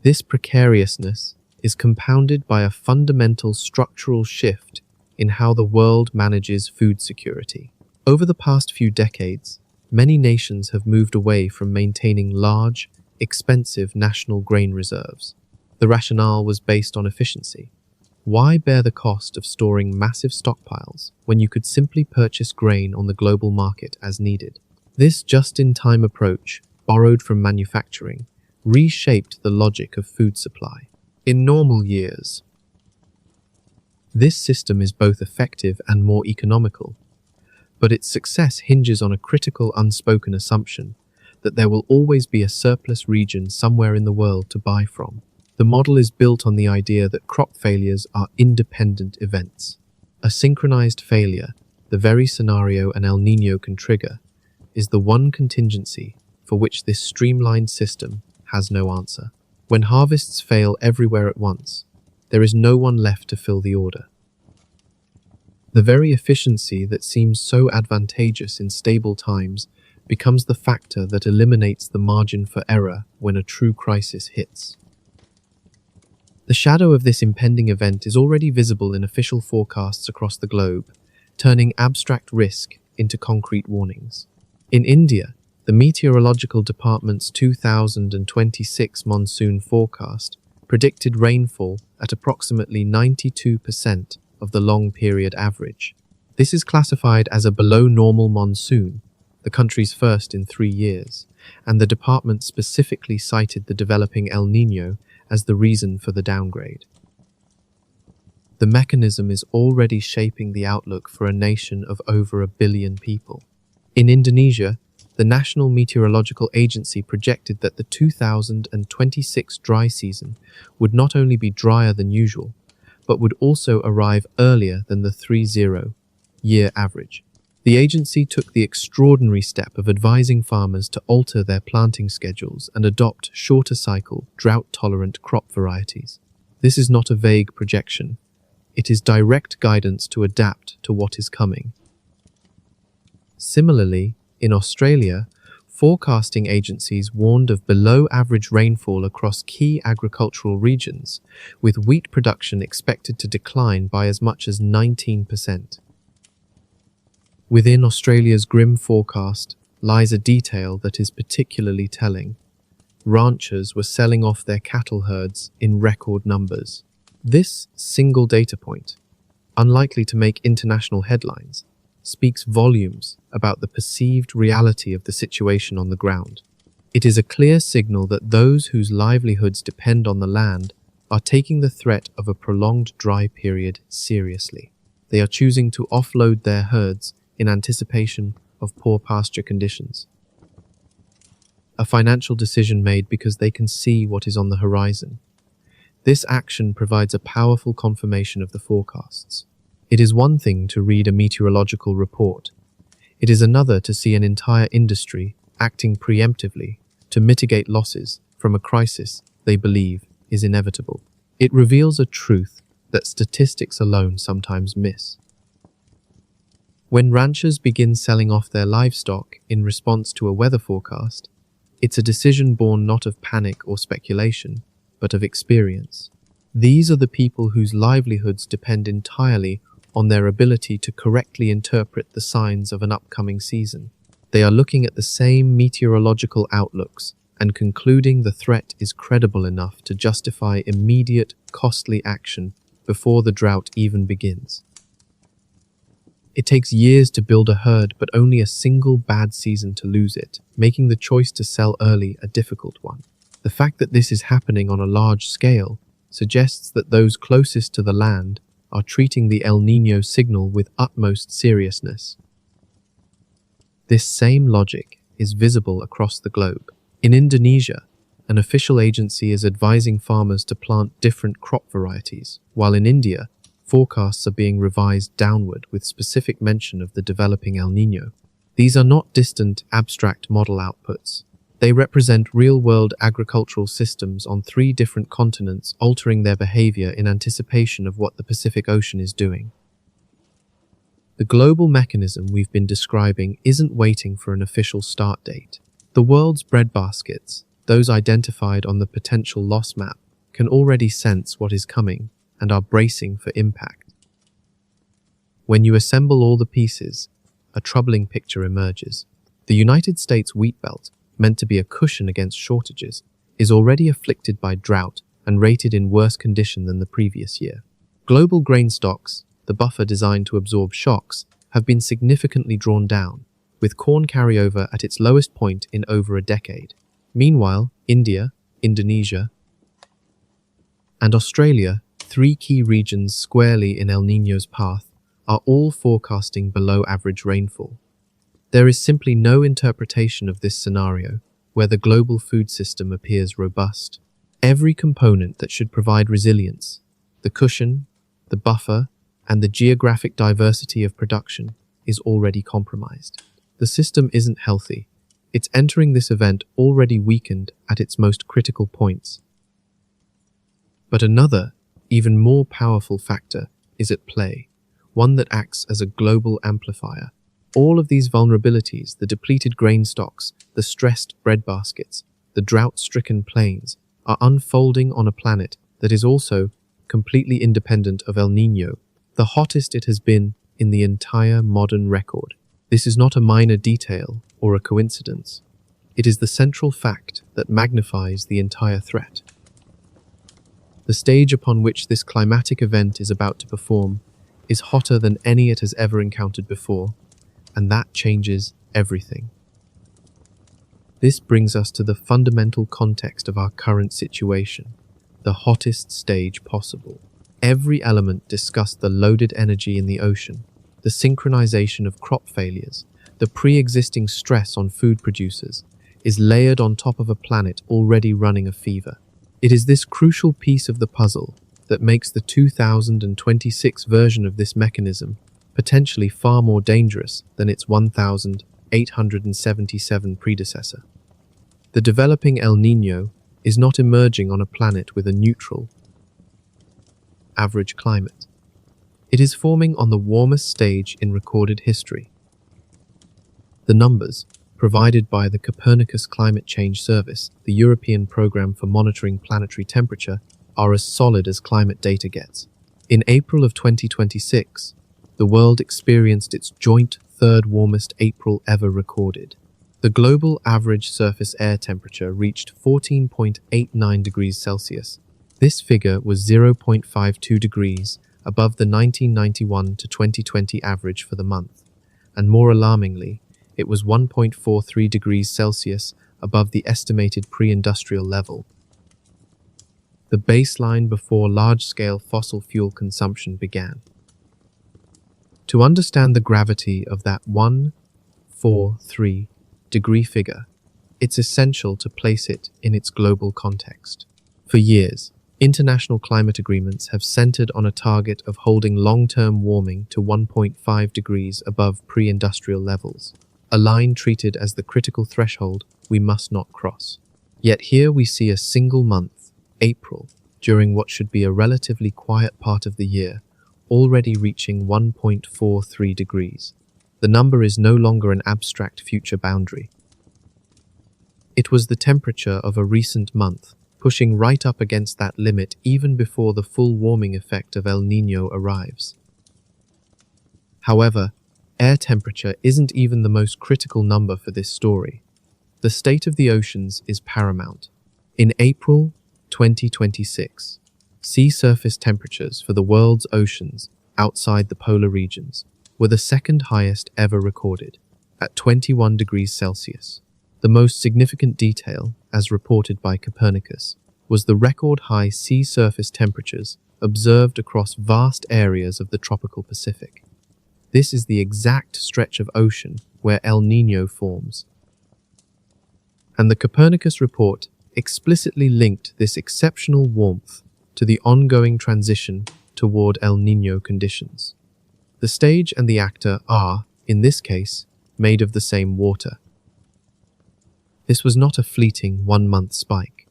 This precariousness is compounded by a fundamental structural shift in how the world manages food security. Over the past few decades, many nations have moved away from maintaining large, expensive national grain reserves. The rationale was based on efficiency. Why bear the cost of storing massive stockpiles when you could simply purchase grain on the global market as needed? This just-in-time approach, borrowed from manufacturing, reshaped the logic of food supply. In normal years, this system is both effective and more economical, but its success hinges on a critical unspoken assumption that there will always be a surplus region somewhere in the world to buy from. The model is built on the idea that crop failures are independent events. A synchronized failure, the very scenario an El Niño can trigger, is the one contingency for which this streamlined system has no answer. When harvests fail everywhere at once, there is no one left to fill the order. The very efficiency that seems so advantageous in stable times becomes the factor that eliminates the margin for error when a true crisis hits. The shadow of this impending event is already visible in official forecasts across the globe, turning abstract risk into concrete warnings. In India, the Meteorological Department's 2026 monsoon forecast predicted rainfall at approximately 92% of the long-period average. This is classified as a below-normal monsoon, the country's first in 3 years, and the department specifically cited the developing El Niño as the reason for the downgrade. The mechanism is already shaping the outlook for a nation of over 1 billion people. In Indonesia, the National Meteorological Agency projected that the 2026 dry season would not only be drier than usual, but would also arrive earlier than the 30-year average. The agency took the extraordinary step of advising farmers to alter their planting schedules and adopt shorter-cycle, drought-tolerant crop varieties. This is not a vague projection. It is direct guidance to adapt to what is coming. Similarly, in Australia, forecasting agencies warned of below-average rainfall across key agricultural regions, with wheat production expected to decline by as much as 19%. Within Australia's grim forecast lies a detail that is particularly telling. Ranchers were selling off their cattle herds in record numbers. This single data point, unlikely to make international headlines, speaks volumes about the perceived reality of the situation on the ground. It is a clear signal that those whose livelihoods depend on the land are taking the threat of a prolonged dry period seriously. They are choosing to offload their herds in anticipation of poor pasture conditions. A financial decision made because they can see what is on the horizon. This action provides a powerful confirmation of the forecasts. It is one thing to read a meteorological report. It is another to see an entire industry acting preemptively to mitigate losses from a crisis they believe is inevitable. It reveals a truth that statistics alone sometimes miss. When ranchers begin selling off their livestock in response to a weather forecast, it's a decision born not of panic or speculation, but of experience. These are the people whose livelihoods depend entirely on their ability to correctly interpret the signs of an upcoming season. They are looking at the same meteorological outlooks and concluding the threat is credible enough to justify immediate, costly action before the drought even begins. It takes years to build a herd, but only a single bad season to lose it, making the choice to sell early a difficult one. The fact that this is happening on a large scale suggests that those closest to the land are treating the El Niño signal with utmost seriousness. This same logic is visible across the globe. In Indonesia, an official agency is advising farmers to plant different crop varieties, while in India, forecasts are being revised downward with specific mention of the developing El Niño. These are not distant, abstract model outputs. They represent real-world agricultural systems on 3 different continents altering their behavior in anticipation of what the Pacific Ocean is doing. The global mechanism we've been describing isn't waiting for an official start date. The world's breadbaskets, those identified on the potential loss map, can already sense what is coming and are bracing for impact. When you assemble all the pieces, a troubling picture emerges. The United States wheat belt, meant to be a cushion against shortages, is already afflicted by drought and rated in worse condition than the previous year. Global grain stocks, the buffer designed to absorb shocks, have been significantly drawn down, with corn carryover at its lowest point in over a decade. Meanwhile, India, Indonesia, and Australia, 3 key regions squarely in El Niño's path, are all forecasting below-average rainfall. There is simply no interpretation of this scenario where the global food system appears robust. Every component that should provide resilience, the cushion, the buffer, and the geographic diversity of production, is already compromised. The system isn't healthy. It's entering this event already weakened at its most critical points. But another, even more powerful factor is at play, one that acts as a global amplifier. All of these vulnerabilities, the depleted grain stocks, the stressed breadbaskets, the drought-stricken plains, are unfolding on a planet that is also completely independent of El Niño, the hottest it has been in the entire modern record. This is not a minor detail or a coincidence. It is the central fact that magnifies the entire threat. The stage upon which this climatic event is about to perform is hotter than any it has ever encountered before, and that changes everything. This brings us to the fundamental context of our current situation, the hottest stage possible. Every element discussed the loaded energy in the ocean, the synchronization of crop failures, The pre-existing stress on food producers is layered on top of a planet already running a fever. It is this crucial piece of the puzzle that makes the 2026 version of this mechanism potentially far more dangerous than its 1877 predecessor. The developing El Niño is not emerging on a planet with a neutral, average climate. It is forming on the warmest stage in recorded history. The numbers, provided by the Copernicus Climate Change Service, the European Programme for Monitoring Planetary Temperature, are as solid as climate data gets. In April of 2026, the world experienced its joint third warmest April ever recorded. The global average surface air temperature reached 14.89 degrees Celsius. This figure was 0.52 degrees above the 1991 to 2020 average for the month, and more alarmingly, it was 1.43 degrees Celsius above the estimated pre-industrial level, the baseline before large-scale fossil fuel consumption began. To understand the gravity of that 143 degree figure, it's essential to place it in its global context. For years, international climate agreements have centered on a target of holding long-term warming to 1.5 degrees above pre-industrial levels, a line treated as the critical threshold we must not cross. Yet here we see a single month, April, during what should be a relatively quiet part of the year, already reaching 1.43 degrees. The number is no longer an abstract future boundary. It was the temperature of a recent month, pushing right up against that limit even before the full warming effect of El Niño arrives. However, air temperature isn't even the most critical number for this story. The state of the oceans is paramount. In April 2026, sea surface temperatures for the world's oceans outside the polar regions were the second highest ever recorded, at 21 degrees Celsius. The most significant detail, as reported by Copernicus, was the record-high sea surface temperatures observed across vast areas of the tropical Pacific. This is the exact stretch of ocean where El Niño forms. And the Copernicus report explicitly linked this exceptional warmth to the ongoing transition toward El Niño conditions. The stage and the actor are, in this case, made of the same water. This was not a fleeting one-month spike.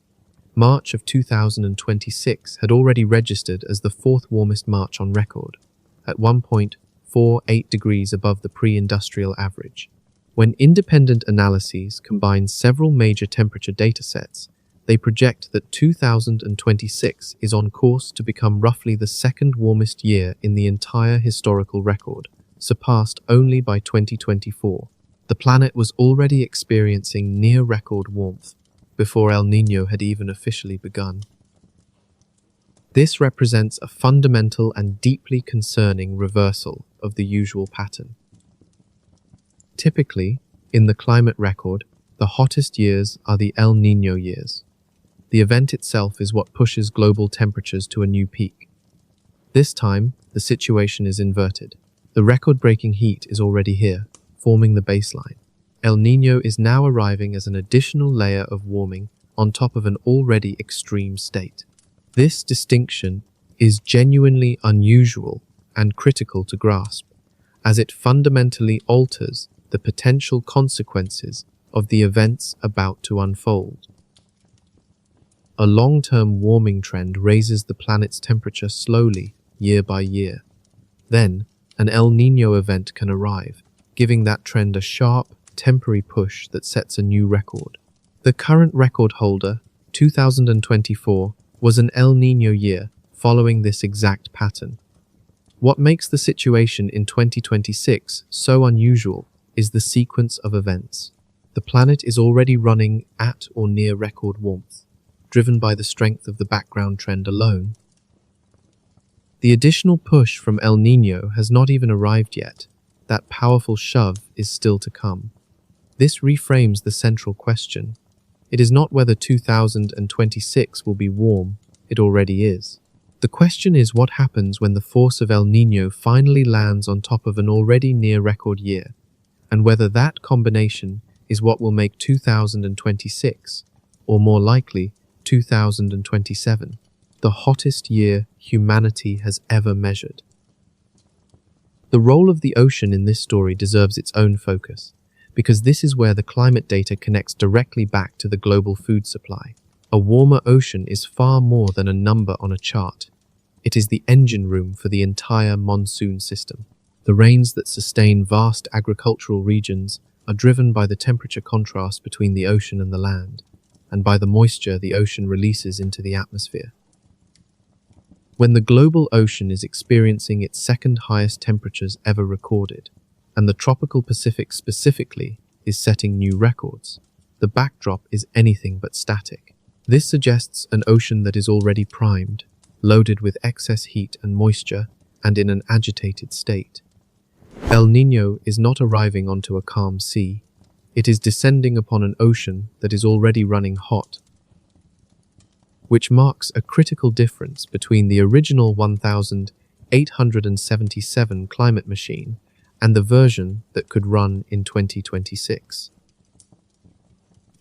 March of 2026 had already registered as the fourth warmest March on record, at 1.48 degrees above the pre-industrial average. When independent analyses combine several major temperature datasets, they project that 2026 is on course to become roughly the second warmest year in the entire historical record, surpassed only by 2024. The planet was already experiencing near-record warmth before El Niño had even officially begun. This represents a fundamental and deeply concerning reversal of the usual pattern. Typically, in the climate record, the hottest years are the El Niño years. The event itself is what pushes global temperatures to a new peak. This time, the situation is inverted. The record-breaking heat is already here, forming the baseline. El Niño is now arriving as an additional layer of warming on top of an already extreme state. This distinction is genuinely unusual and critical to grasp, as it fundamentally alters the potential consequences of the events about to unfold. A long-term warming trend raises the planet's temperature slowly, year by year. Then, an El Niño event can arrive, giving that trend a sharp, temporary push that sets a new record. The current record holder, 2024, was an El Niño year, following this exact pattern. What makes the situation in 2026 so unusual is the sequence of events. The planet is already running at or near record warmth, driven by the strength of the background trend alone. The additional push from El Niño has not even arrived yet. That powerful shove is still to come. This reframes the central question. It is not whether 2026 will be warm, it already is. The question is what happens when the force of El Niño finally lands on top of an already near-record year, and whether that combination is what will make 2026, or more likely 2027, the hottest year humanity has ever measured. The role of the ocean in this story deserves its own focus, because this is where the climate data connects directly back to the global food supply. A warmer ocean is far more than a number on a chart. It is the engine room for the entire monsoon system. The rains that sustain vast agricultural regions are driven by the temperature contrast between the ocean and the land, and by the moisture the ocean releases into the atmosphere. When the global ocean is experiencing its second highest temperatures ever recorded, and the tropical Pacific specifically is setting new records, the backdrop is anything but static. This suggests an ocean that is already primed, loaded with excess heat and moisture, and in an agitated state. El Niño is not arriving onto a calm sea. It is descending upon an ocean that is already running hot, which marks a critical difference between the original 1877 climate machine and the version that could run in 2026.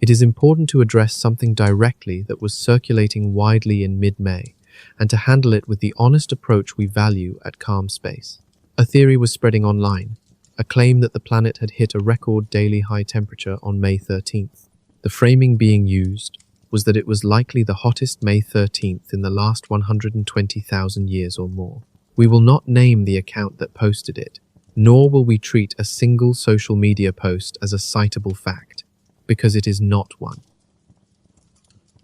It is important to address something directly that was circulating widely in mid-May, and to handle it with the honest approach we value at Calm Space. A theory was spreading online, a claim that the planet had hit a record daily high temperature on May 13th. The framing being used was that it was likely the hottest May 13th in the last 120,000 years or more. We will not name the account that posted it, nor will we treat a single social media post as a citable fact, because it is not one.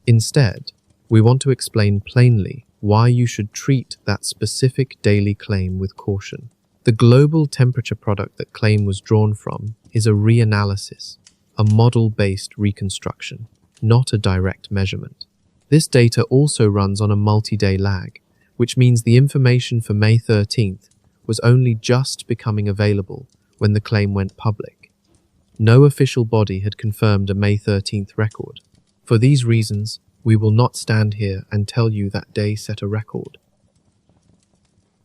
Instead, we want to explain plainly why you should treat that specific daily claim with caution. The global temperature product that claim was drawn from is a reanalysis, a model-based reconstruction, not a direct measurement. This data also runs on a multi-day lag, which means the information for May 13th was only just becoming available when the claim went public. No official body had confirmed a May 13th record. For these reasons, we will not stand here and tell you that day set a record.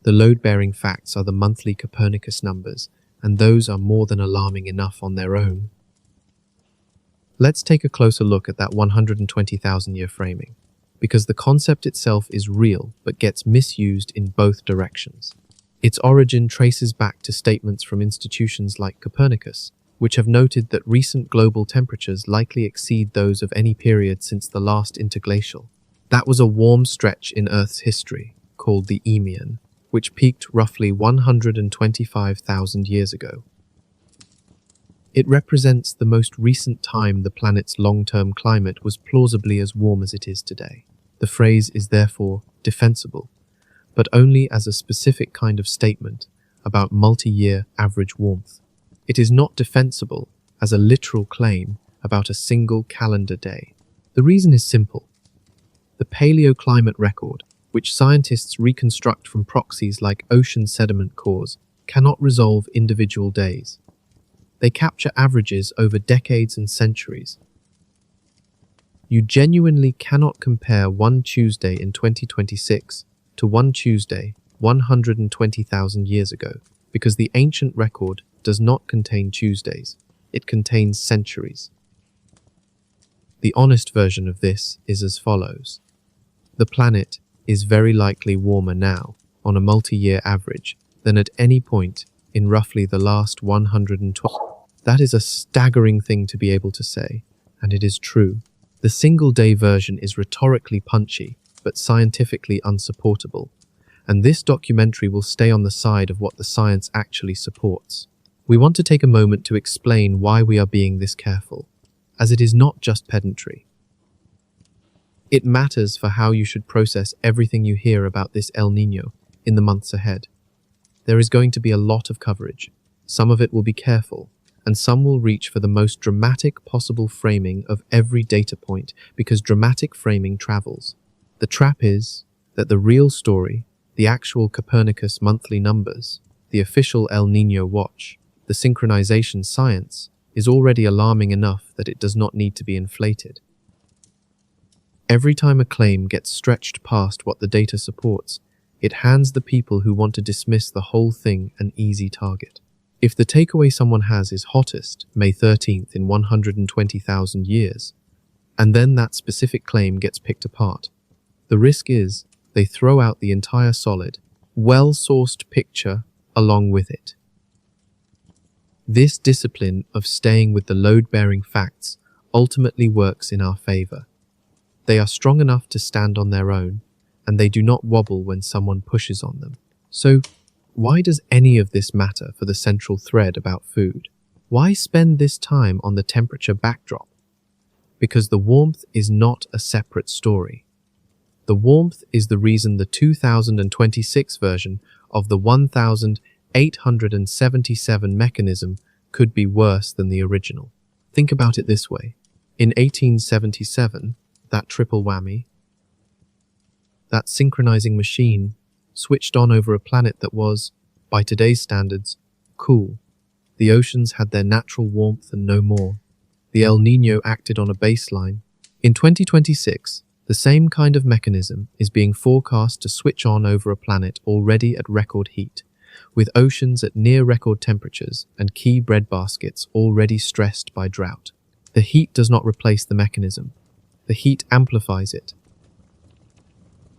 The load-bearing facts are the monthly Copernicus numbers, and those are more than alarming enough on their own. Let's take a closer look at that 120,000-year framing, because the concept itself is real but gets misused in both directions. Its origin traces back to statements from institutions like Copernicus, which have noted that recent global temperatures likely exceed those of any period since the last interglacial. That was a warm stretch in Earth's history, called the Eemian, which peaked roughly 125,000 years ago. It represents the most recent time the planet's long-term climate was plausibly as warm as it is today. The phrase is therefore defensible, but only as a specific kind of statement about multi-year average warmth. It is not defensible as a literal claim about a single calendar day. The reason is simple. The paleoclimate record, which scientists reconstruct from proxies like ocean sediment cores, cannot resolve individual days. They capture averages over decades and centuries. You genuinely cannot compare one Tuesday in 2026 to one Tuesday 120,000 years ago, because the ancient record does not contain Tuesdays, it contains centuries. The honest version of this is as follows. The planet is very likely warmer now, on a multi-year average, than at any point in roughly the last 120. That is a staggering thing to be able to say, and it is true. The single-day version is rhetorically punchy, but scientifically unsupportable, and this documentary will stay on the side of what the science actually supports. We want to take a moment to explain why we are being this careful, as it is not just pedantry. It matters for how you should process everything you hear about this El Niño in the months ahead. There is going to be a lot of coverage. Some of it will be careful, and some will reach for the most dramatic possible framing of every data point, because dramatic framing travels. The trap is that the real story, the actual Copernicus monthly numbers, the official El Niño watch, the synchronization science, is already alarming enough that it does not need to be inflated. Every time a claim gets stretched past what the data supports, it hands the people who want to dismiss the whole thing an easy target. If the takeaway someone has is hottest, May 13th in 120,000 years, and then that specific claim gets picked apart, the risk is they throw out the entire solid, well-sourced picture along with it. This discipline of staying with the load-bearing facts ultimately works in our favor. They are strong enough to stand on their own, and they do not wobble when someone pushes on them. So, why does any of this matter for the central thread about food? Why spend this time on the temperature backdrop? Because the warmth is not a separate story. The warmth is the reason the 2026 version of the 1877 mechanism could be worse than the original. Think about it this way. In 1877, that triple whammy, that synchronizing machine, switched on over a planet that was, by today's standards, cool. The oceans had their natural warmth and no more. The El Niño acted on a baseline. In 2026, the same kind of mechanism is being forecast to switch on over a planet already at record heat, with oceans at near-record temperatures and key breadbaskets already stressed by drought. The heat does not replace the mechanism. The heat amplifies it.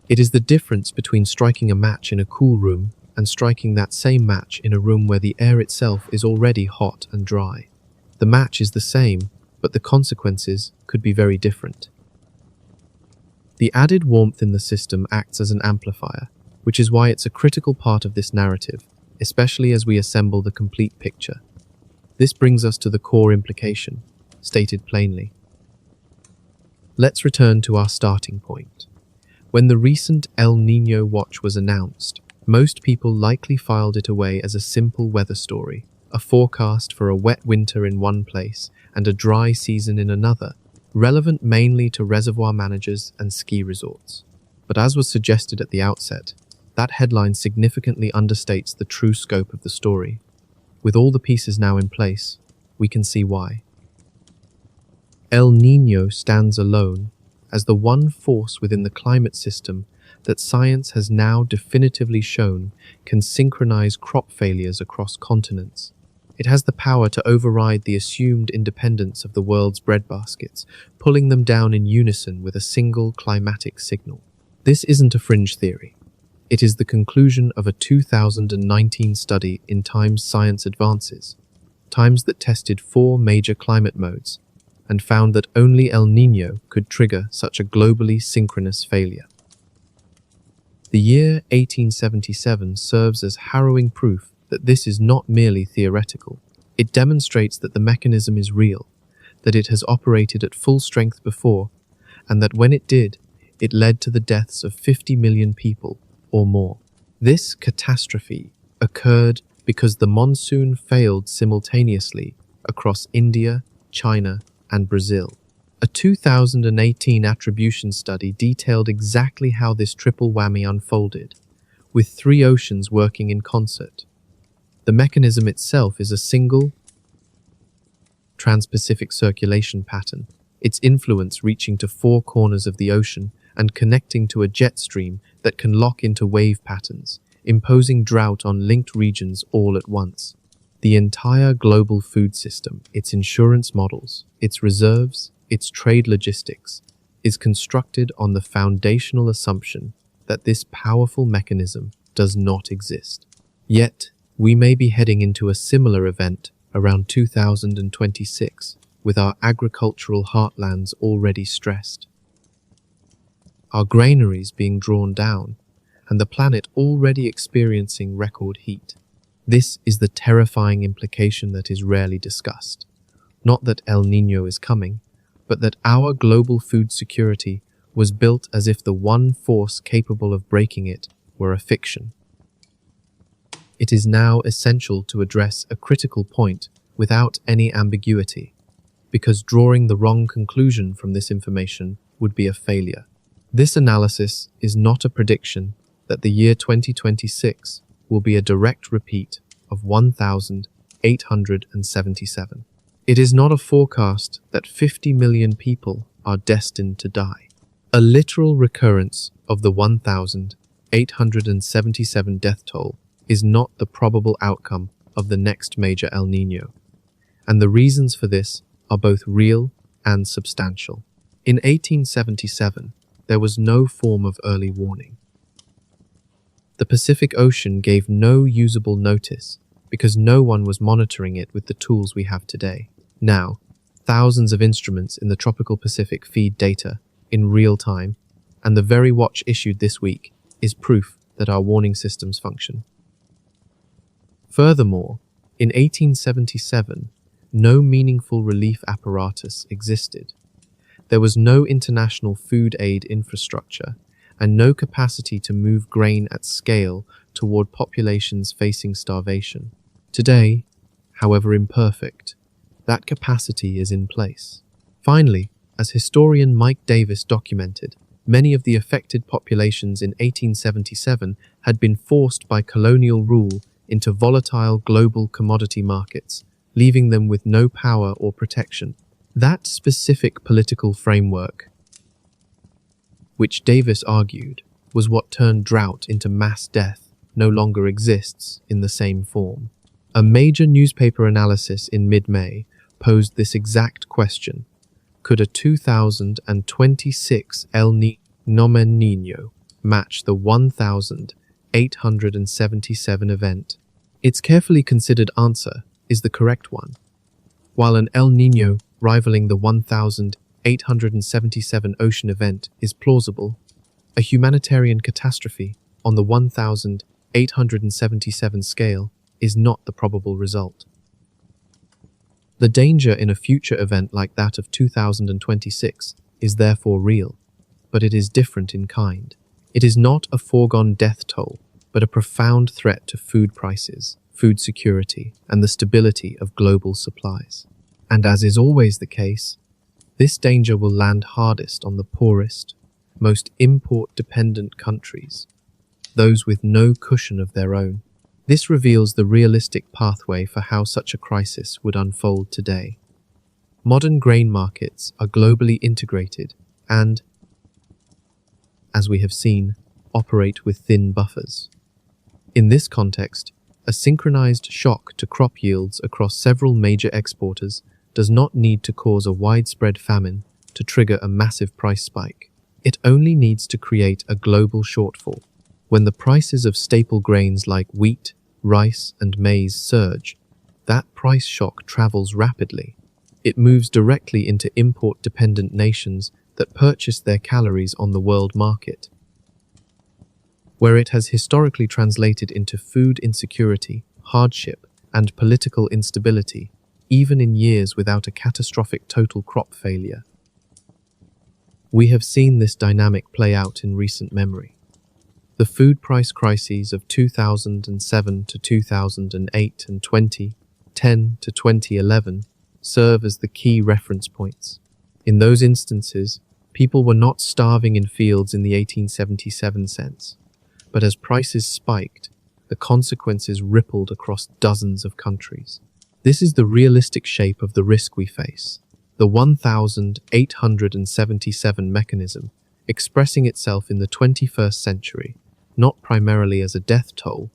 It is the difference between striking a match in a cool room and striking that same match in a room where the air itself is already hot and dry. The match is the same, but the consequences could be very different. The added warmth in the system acts as an amplifier, which is why it's a critical part of this narrative, especially as we assemble the complete picture. This brings us to the core implication, stated plainly. Let's return to our starting point. When the recent El Niño watch was announced, most people likely filed it away as a simple weather story, a forecast for a wet winter in one place and a dry season in another, relevant mainly to reservoir managers and ski resorts. But as was suggested at the outset, that headline significantly understates the true scope of the story. With all the pieces now in place, we can see why. El Niño stands alone as the one force within the climate system that science has now definitively shown can synchronize crop failures across continents. It has the power to override the assumed independence of the world's breadbaskets, pulling them down in unison with a single climatic signal. This isn't a fringe theory. It is the conclusion of a 2019 study in Times Science Advances, Times that tested 4 major climate modes, and found that only El Niño could trigger such a globally synchronous failure. The year 1877 serves as harrowing proof that this is not merely theoretical. It demonstrates that the mechanism is real, that it has operated at full strength before, and that when it did, it led to the deaths of 50 million people or more. This catastrophe occurred because the monsoon failed simultaneously across India, China, and Brazil. A 2018 attribution study detailed exactly how this triple whammy unfolded, with 3 oceans working in concert. The mechanism itself is a single trans-Pacific circulation pattern, its influence reaching to 4 corners of the ocean and connecting to a jet stream that can lock into wave patterns, imposing drought on linked regions all at once. The entire global food system, its insurance models, its reserves, its trade logistics, is constructed on the foundational assumption that this powerful mechanism does not exist. Yet, we may be heading into a similar event around 2026, with our agricultural heartlands already stressed. Our granaries being drawn down, and the planet already experiencing record heat. This is the terrifying implication that is rarely discussed. Not that El Niño is coming, but that our global food security was built as if the one force capable of breaking it were a fiction. It is now essential to address a critical point without any ambiguity, because drawing the wrong conclusion from this information would be a failure. This analysis is not a prediction that the year 2026 will be a direct repeat of 1877. It is not a forecast that 50 million people are destined to die. A literal recurrence of the 1877 death toll is not the probable outcome of the next major El Niño. And the reasons for this are both real and substantial. In 1877, there was no form of early warning. The Pacific Ocean gave no usable notice because no one was monitoring it with the tools we have today. Now, thousands of instruments in the tropical Pacific feed data in real time, and the very watch issued this week is proof that our warning systems function. Furthermore, in 1877, no meaningful relief apparatus existed. There was no international food aid infrastructure and no capacity to move grain at scale toward populations facing starvation. Today, however imperfect, that capacity is in place. Finally, as historian Mike Davis documented, many of the affected populations in 1877 had been forced by colonial rule into volatile global commodity markets, leaving them with no power or protection. That specific political framework, which Davis argued was what turned drought into mass death, no longer exists in the same form. A major newspaper analysis in mid-May posed this exact question: could a 2026 El Niño match the 1877 event? Its carefully considered answer is the correct one. While an El Niño rivaling the 1877 ocean event is plausible, a humanitarian catastrophe on the 1877 scale is not the probable result. The danger in a future event like that of 2026 is therefore real, but it is different in kind. It is not a foregone death toll, but a profound threat to food prices, food security, and the stability of global supplies. And as is always the case, this danger will land hardest on the poorest, most import-dependent countries, those with no cushion of their own. This reveals the realistic pathway for how such a crisis would unfold today. Modern grain markets are globally integrated and, as we have seen, operate with thin buffers. In this context, a synchronized shock to crop yields across several major exporters does not need to cause a widespread famine to trigger a massive price spike. It only needs to create a global shortfall. When the prices of staple grains like wheat, rice, and maize surge, that price shock travels rapidly. It moves directly into import-dependent nations that purchase their calories on the world market, where it has historically translated into food insecurity, hardship, and political instability, even in years without a catastrophic total crop failure. We have seen this dynamic play out in recent memory. The food price crises of 2007 to 2008 and 2010 to 2011 serve as the key reference points. In those instances, people were not starving in fields in the 1877 sense, but as prices spiked, the consequences rippled across dozens of countries. This is the realistic shape of the risk we face. The 1877 mechanism expressing itself in the 21st century, not primarily as a death toll,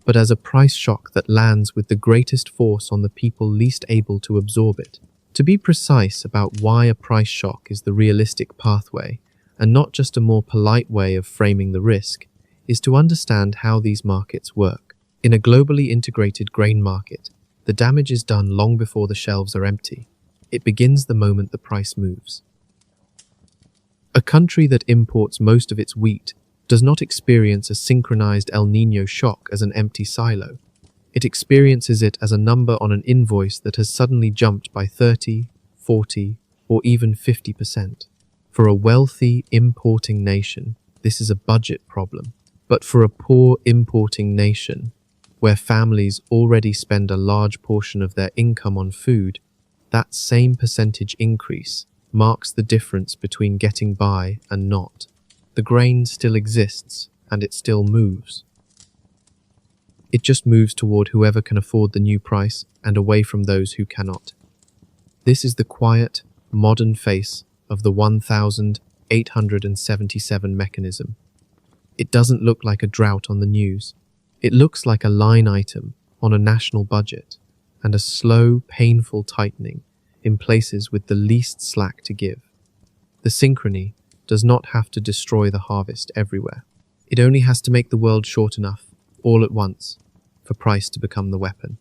but as a price shock that lands with the greatest force on the people least able to absorb it. To be precise about why a price shock is the realistic pathway, and not just a more polite way of framing the risk, is to understand how these markets work. In a globally integrated grain market, the damage is done long before the shelves are empty. It begins the moment the price moves. A country that imports most of its wheat does not experience a synchronized El Niño shock as an empty silo. It experiences it as a number on an invoice that has suddenly jumped by 30, 40, or even 50%. For a wealthy importing nation, this is a budget problem. But for a poor importing nation, where families already spend a large portion of their income on food, that same percentage increase marks the difference between getting by and not. The grain still exists, and it still moves. It just moves toward whoever can afford the new price and away from those who cannot. This is the quiet, modern face of the 1877 mechanism. It doesn't look like a drought on the news. It looks like a line item on a national budget, and a slow, painful tightening in places with the least slack to give. The synchrony does not have to destroy the harvest everywhere. It only has to make the world short enough, all at once, for price to become the weapon.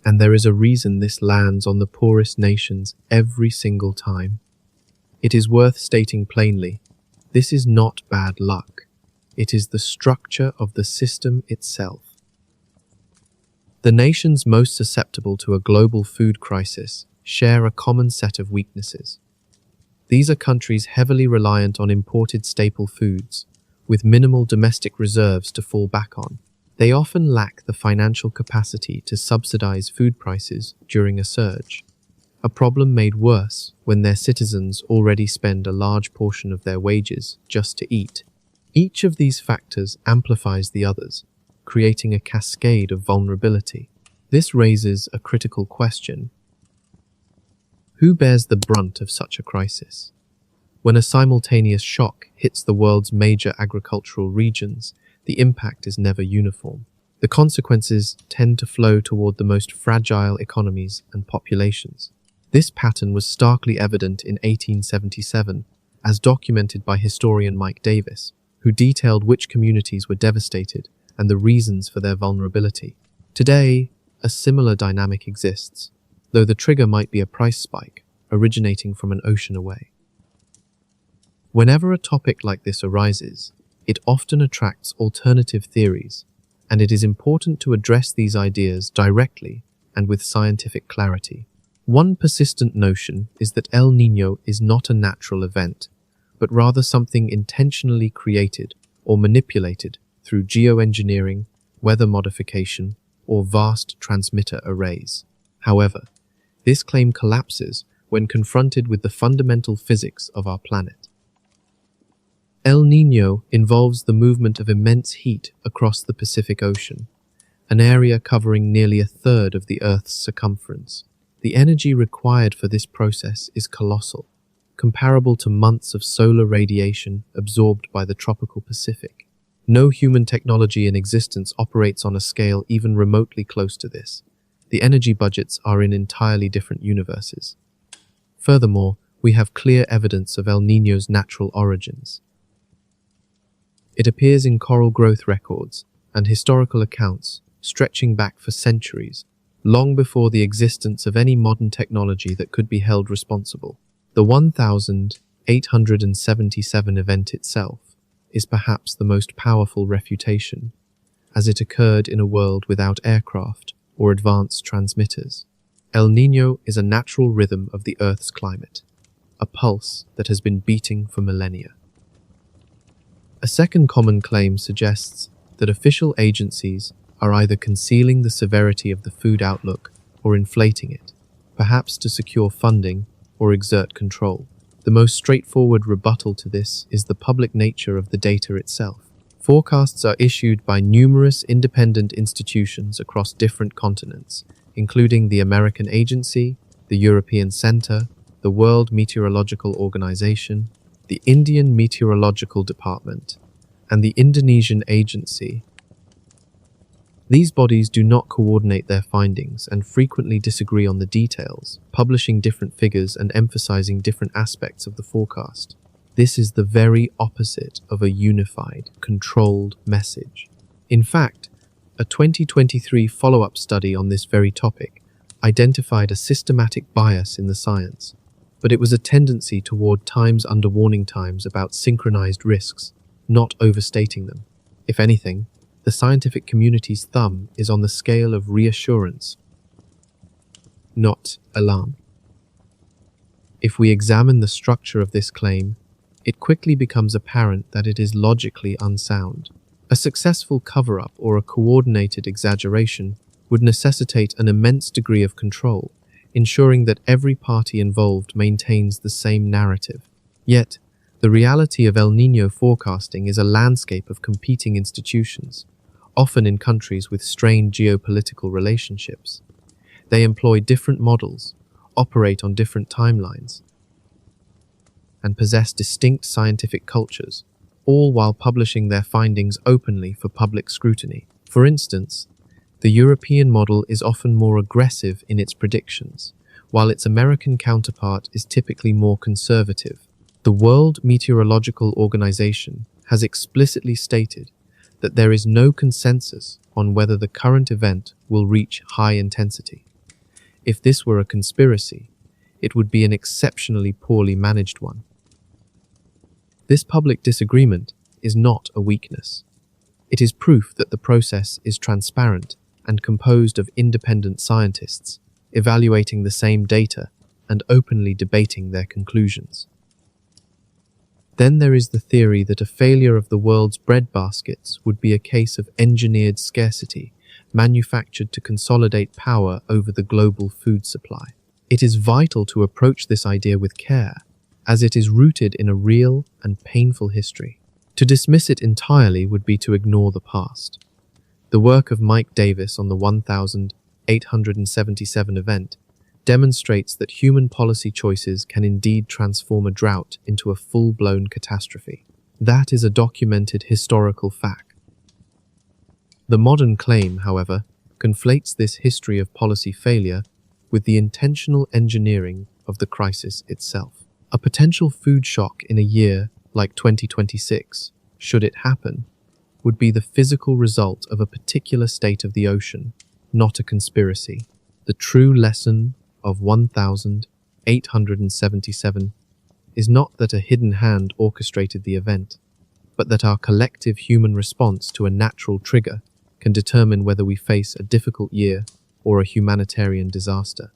And there is a reason this lands on the poorest nations every single time. It is worth stating plainly, this is not bad luck. It is the structure of the system itself. The nations most susceptible to a global food crisis share a common set of weaknesses. These are countries heavily reliant on imported staple foods, with minimal domestic reserves to fall back on. They often lack the financial capacity to subsidize food prices during a surge, a problem made worse when their citizens already spend a large portion of their wages just to eat. Each of these factors amplifies the others, creating a cascade of vulnerability. This raises a critical question. Who bears the brunt of such a crisis? When a simultaneous shock hits the world's major agricultural regions, the impact is never uniform. The consequences tend to flow toward the most fragile economies and populations. This pattern was starkly evident in 1877, as documented by historian Mike Davis, who detailed which communities were devastated and the reasons for their vulnerability. Today, a similar dynamic exists, though the trigger might be a price spike originating from an ocean away. Whenever a topic like this arises, it often attracts alternative theories, and it is important to address these ideas directly and with scientific clarity. One persistent notion is that El Niño is not a natural event, but rather something intentionally created or manipulated through geoengineering, weather modification, or vast transmitter arrays. However, this claim collapses when confronted with the fundamental physics of our planet. El Niño involves the movement of immense heat across the Pacific Ocean, an area covering nearly a third of the Earth's circumference. The energy required for this process is colossal, comparable to months of solar radiation absorbed by the tropical Pacific. No human technology in existence operates on a scale even remotely close to this. The energy budgets are in entirely different universes. Furthermore, we have clear evidence of El Niño's natural origins. It appears in coral growth records and historical accounts stretching back for centuries, long before the existence of any modern technology that could be held responsible. The 1877 event itself is perhaps the most powerful refutation, as it occurred in a world without aircraft or advanced transmitters. El Niño is a natural rhythm of the Earth's climate, a pulse that has been beating for millennia. A second common claim suggests that official agencies are either concealing the severity of the food outlook or inflating it, perhaps to secure funding or exert control. The most straightforward rebuttal to this is the public nature of the data itself. Forecasts are issued by numerous independent institutions across different continents, including the American Agency, the European Center, the World Meteorological Organization, the Indian Meteorological Department, and the Indonesian Agency. These bodies do not coordinate their findings and frequently disagree on the details, publishing different figures and emphasizing different aspects of the forecast. This is the very opposite of a unified, controlled message. In fact, a 2023 follow-up study on this very topic identified a systematic bias in the science, but it was a tendency toward times under warning times about synchronized risks, not overstating them. If anything, the scientific community's thumb is on the scale of reassurance, not alarm. If we examine the structure of this claim, it quickly becomes apparent that it is logically unsound. A successful cover-up or a coordinated exaggeration would necessitate an immense degree of control, ensuring that every party involved maintains the same narrative. Yet, the reality of El Niño forecasting is a landscape of competing institutions, often in countries with strained geopolitical relationships. They employ different models, operate on different timelines, and possess distinct scientific cultures, all while publishing their findings openly for public scrutiny. For instance, the European model is often more aggressive in its predictions, while its American counterpart is typically more conservative. The World Meteorological Organization has explicitly stated that there is no consensus on whether the current event will reach high intensity. If this were a conspiracy, it would be an exceptionally poorly managed one. This public disagreement is not a weakness. It is proof that the process is transparent and composed of independent scientists, evaluating the same data and openly debating their conclusions. Then there is the theory that a failure of the world's breadbaskets would be a case of engineered scarcity, manufactured to consolidate power over the global food supply. It is vital to approach this idea with care, as it is rooted in a real and painful history. To dismiss it entirely would be to ignore the past. The work of Mike Davis on the 1877 event demonstrates that human policy choices can indeed transform a drought into a full-blown catastrophe. That is a documented historical fact. The modern claim, however, conflates this history of policy failure with the intentional engineering of the crisis itself. A potential food shock in a year like 2026, should it happen, would be the physical result of a particular state of the ocean, not a conspiracy. The true lesson of 1877 is not that a hidden hand orchestrated the event, but that our collective human response to a natural trigger can determine whether we face a difficult year or a humanitarian disaster.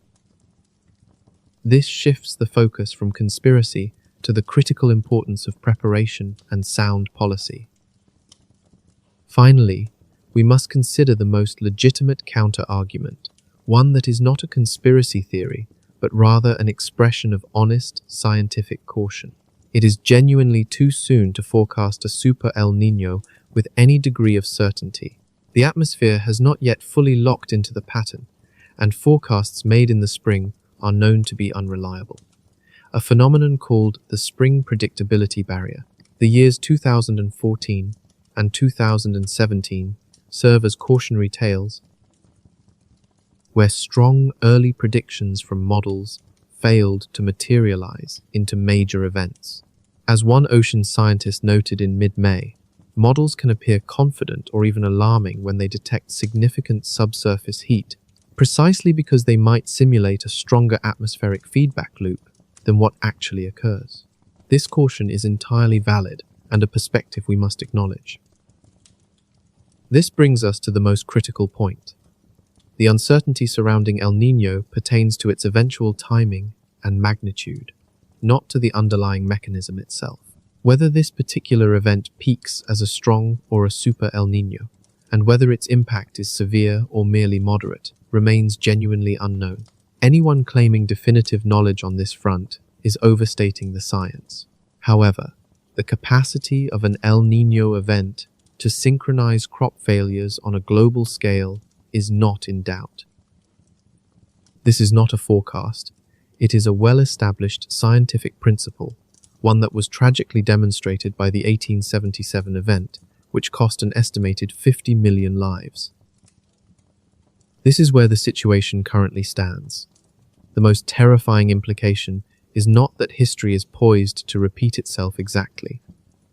This shifts the focus from conspiracy to the critical importance of preparation and sound policy. Finally, we must consider the most legitimate counter-argument, one that is not a conspiracy theory, but rather an expression of honest scientific caution. It is genuinely too soon to forecast a super El Niño with any degree of certainty. The atmosphere has not yet fully locked into the pattern, and forecasts made in the spring are known to be unreliable. A phenomenon called the spring predictability barrier. The years 2014 and 2017 serve as cautionary tales where strong early predictions from models failed to materialize into major events. As one ocean scientist noted in mid-May, models can appear confident or even alarming when they detect significant subsurface heat, precisely because they might simulate a stronger atmospheric feedback loop than what actually occurs. This caution is entirely valid and a perspective we must acknowledge. This brings us to the most critical point. The uncertainty surrounding El Niño pertains to its eventual timing and magnitude, not to the underlying mechanism itself. Whether this particular event peaks as a strong or a super El Niño, and whether its impact is severe or merely moderate, remains genuinely unknown. Anyone claiming definitive knowledge on this front is overstating the science. However, the capacity of an El Niño event to synchronize crop failures on a global scale is not in doubt. This is not a forecast. It is a well-established scientific principle, one that was tragically demonstrated by the 1877 event, which cost an estimated 50 million lives. This is where the situation currently stands. The most terrifying implication is not that history is poised to repeat itself exactly.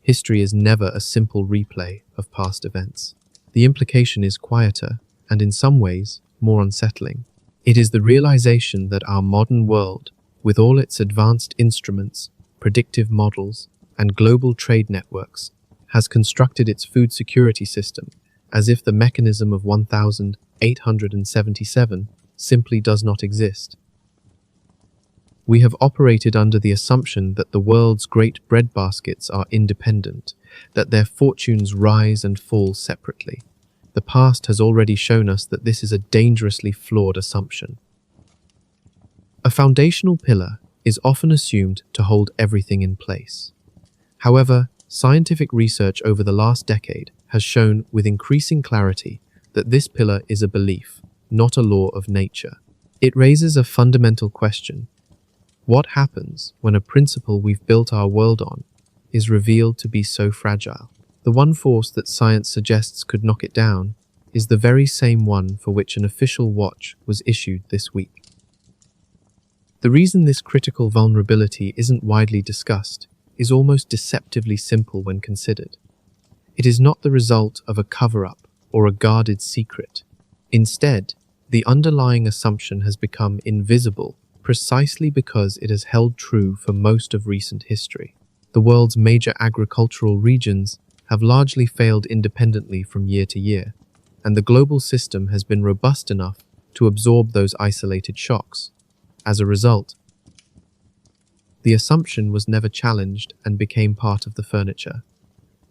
History is never a simple replay of past events. The implication is quieter, and in some ways, more unsettling. It is the realization that our modern world, with all its advanced instruments, predictive models, and global trade networks, has constructed its food security system as if the mechanism of 1877 simply does not exist. We have operated under the assumption that the world's great breadbaskets are independent, that their fortunes rise and fall separately. The past has already shown us that this is a dangerously flawed assumption. A foundational pillar is often assumed to hold everything in place. However, scientific research over the last decade has shown with increasing clarity that this pillar is a belief, not a law of nature. It raises a fundamental question. What happens when a principle we've built our world on is revealed to be so fragile. The one force that science suggests could knock it down is the very same one for which an official watch was issued this week. The reason this critical vulnerability isn't widely discussed is almost deceptively simple when considered. It is not the result of a cover-up or a guarded secret. Instead, the underlying assumption has become invisible precisely because it has held true for most of recent history. The world's major agricultural regions have largely failed independently from year to year, and the global system has been robust enough to absorb those isolated shocks. As a result, the assumption was never challenged and became part of the furniture.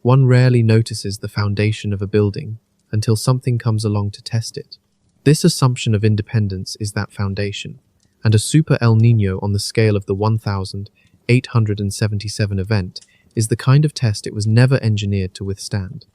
One rarely notices the foundation of a building until something comes along to test it. This assumption of independence is that foundation, and a super El Niño on the scale of the 1877 event is the kind of test it was never engineered to withstand.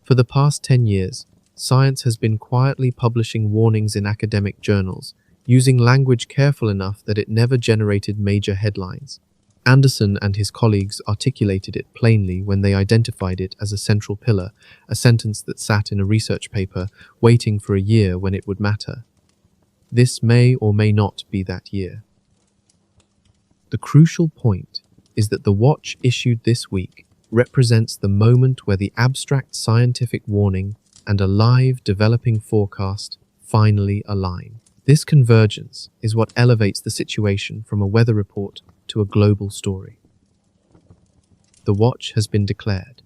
For the past 10 years, science has been quietly publishing warnings in academic journals, using language careful enough that it never generated major headlines. Anderson and his colleagues articulated it plainly when they identified it as a central pillar, a sentence that sat in a research paper, waiting for a year when it would matter. This may or may not be that year. The crucial point is that the watch issued this week represents the moment where the abstract scientific warning and a live developing forecast finally align. This convergence is what elevates the situation from a weather report to a global story. The watch has been declared.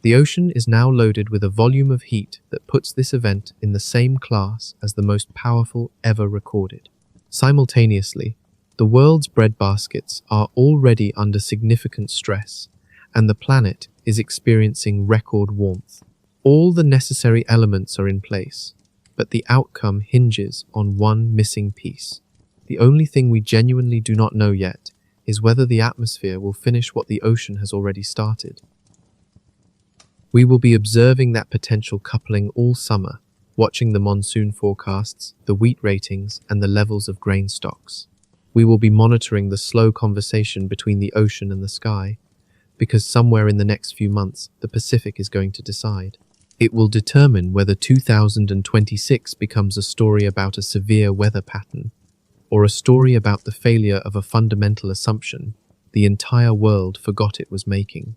The ocean is now loaded with a volume of heat that puts this event in the same class as the most powerful ever recorded. Simultaneously, the world's breadbaskets are already under significant stress, and the planet is experiencing record warmth. All the necessary elements are in place, but the outcome hinges on one missing piece. The only thing we genuinely do not know yet is whether the atmosphere will finish what the ocean has already started. We will be observing that potential coupling all summer, watching the monsoon forecasts, the wheat ratings, and the levels of grain stocks. We will be monitoring the slow conversation between the ocean and the sky, because somewhere in the next few months, the Pacific is going to decide. It will determine whether 2026 becomes a story about a severe weather pattern, or a story about the failure of a fundamental assumption the entire world forgot it was making.